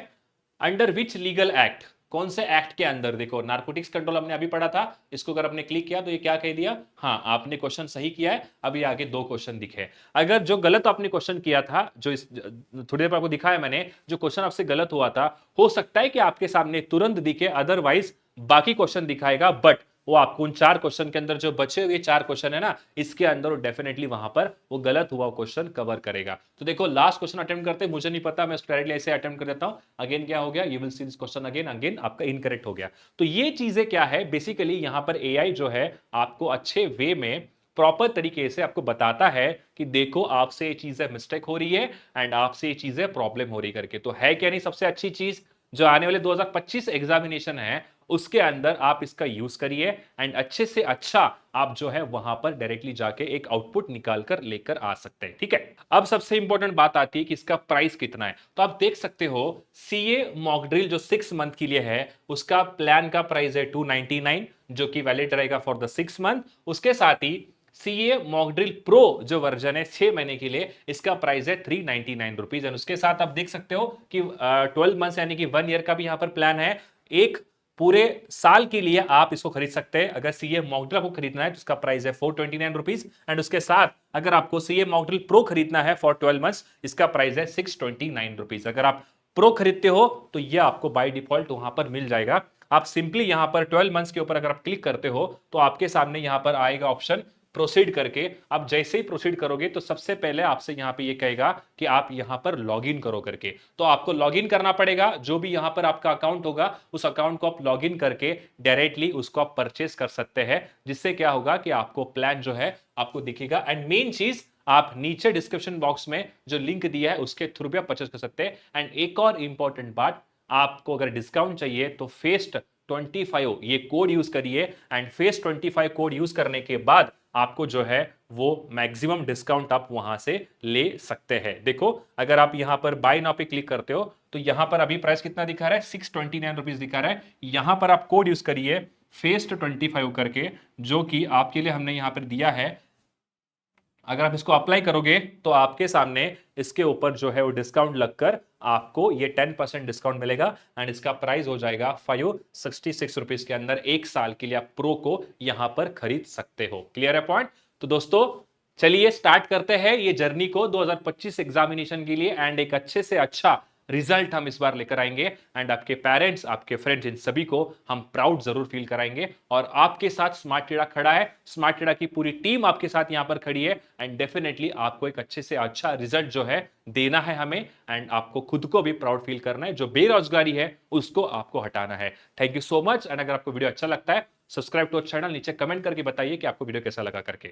अंडर विच लीगल एक्ट, कौन से एक्ट के अंदर, देखो नारकोटिक्स कंट्रोल हमने अभी पढ़ा था, इसको अगर आपने क्लिक किया तो ये क्या कह दिया, हाँ आपने क्वेश्चन सही किया है। अभी आगे 2 क्वेश्चन दिखे, अगर जो गलत आपने क्वेश्चन किया था, जो इस थोड़ी देर पर आपको दिखाया मैंने, जो क्वेश्चन आपसे गलत हुआ था, हो सकता है कि आपके सामने तुरंत दिखे, अदरवाइज बाकी क्वेश्चन दिखाएगा, बट वो आपको उन 4 क्वेश्चन के अंदर जो बचे हुए 4 क्वेश्चन है ना, इसके अंदर वो डेफिनेटली वहां पर वो गलत हुआ क्वेश्चन कवर करेगा। तो देखो लास्ट क्वेश्चन अटेम्प्ट करते हैं, मुझे नहीं पता, मैं डायरेक्टली ऐसे अटेम्प्ट कर देता हूं। अगेन क्या हो गया, you will see this question again, again आपका इनकरेक्ट हो गया। तो ये चीजें क्या है, बेसिकली यहां पर एआई जो है आपको अच्छे वे में प्रॉपर तरीके से आपको बताता है कि देखो आपसे ये चीजें मिस्टेक हो रही है एंड आपसे ये चीजें प्रॉब्लम हो रही करके। तो है क्या नहीं सबसे अच्छी चीज, जो आने वाले 2025 एग्जामिनेशन है उसके अंदर आप इसका यूज करिए एंड अच्छे से अच्छा आप जो है वहां पर डायरेक्टली जाके एक आउटपुट निकाल कर लेकर आ सकते हैं। ठीक है, अब सबसे इंपॉर्टेंट बात आती है कि इसका प्राइस कितना है। तो आप देख सकते हो सीए मॉक ड्रिल जो 6 मंथ के लिए है उसका प्लान का प्राइस है 299 जो कि वैलिड रहेगा फॉर द 6 मंथ। उसके साथ ही सीए मॉकड्रिल प्रो जो वर्जन है 6 महीने के लिए, इसका प्राइस है 399 रुपीज। एंड उसके साथ आप देख सकते हो कि 12 मंथ्स यानी कि 1 ईयर का भी यहां पर प्लान है। एक पूरे साल के लिए आप इसको खरीद सकते हैं। अगर सीए मॉकड्रिल आपको खरीदना है तो इसका प्राइस है 429 रुपीज। एंड उसके साथ अगर आपको सीए मॉकड्रिल प्रो खरीदना है फॉर 12 मंथ्स, इसका प्राइस है 629 रुपीज। अगर आप प्रो खरीदते हो तो ये आपको बाय डिफॉल्ट वहां पर मिल जाएगा। आप सिंपली यहां पर 12 मंथ्स के ऊपर अगर आप क्लिक करते हो तो आपके सामने यहां पर आएगा ऑप्शन प्रोसीड करके। आप जैसे ही प्रोसीड करोगे तो सबसे पहले आपसे यहां पे ये कहेगा कि आप यहां पर लॉगिन करो करके। तो आपको लॉगिन करना पड़ेगा, जो भी यहां पर आपका अकाउंट होगा उस अकाउंट को आप लॉगिन करके डायरेक्टली उसको आप परचेस कर सकते हैं, जिससे क्या होगा कि आपको प्लान जो है आपको दिखेगा। एंड मेन चीज, आप नीचे डिस्क्रिप्शन बॉक्स में जो लिंक दिया है उसके थ्रू भी आप परचेस कर सकते हैं। एंड एक और इंपॉर्टेंट बात, आपको अगर डिस्काउंट चाहिए तो फेस्ट 25 ये कोड यूज करिए एंड फेस्ट 25 कोड यूज करने के बाद आपको जो है वो मैक्सिमम डिस्काउंट आप वहां से ले सकते हैं। देखो अगर आप यहां पर बाय नाउ पे क्लिक करते हो तो यहां पर अभी प्राइस कितना दिखा रहा है, 629 रुपीज दिखा रहा है। यहां पर आप कोड यूज करिए फेस्ट25 करके, जो कि आपके लिए हमने यहां पर दिया है। अगर आप इसको अप्लाई करोगे तो आपके सामने इसके ऊपर जो है वो डिस्काउंट लगकर आपको ये 10% डिस्काउंट मिलेगा एंड इसका प्राइस हो जाएगा 566 रुपीज के अंदर। एक साल के लिए आप प्रो को यहां पर खरीद सकते हो। क्लियर है पॉइंट? तो दोस्तों चलिए स्टार्ट करते हैं ये जर्नी को 2025 एग्जामिनेशन के लिए एंड एक अच्छे से अच्छा रिजल्ट हम इस बार लेकर आएंगे एंड आपके पेरेंट्स, आपके फ्रेंड्स, इन सभी को हम प्राउड जरूर फील कराएंगे। और आपके साथ स्मार्ट टेढ़ा खड़ा है, स्मार्ट टेढ़ा की पूरी टीम आपके साथ यहां पर खड़ी है एंड डेफिनेटली आपको एक अच्छे से अच्छा रिजल्ट जो है देना है हमें एंड आपको खुद को भी प्राउड फील करना है। जो बेरोजगारी है उसको आपको हटाना है। Thank you so much. And अगर आपको वीडियो अच्छा लगता है, सब्सक्राइब टू चैनल, नीचे कमेंट करके बताइए कि आपको वीडियो कैसा लगा करके।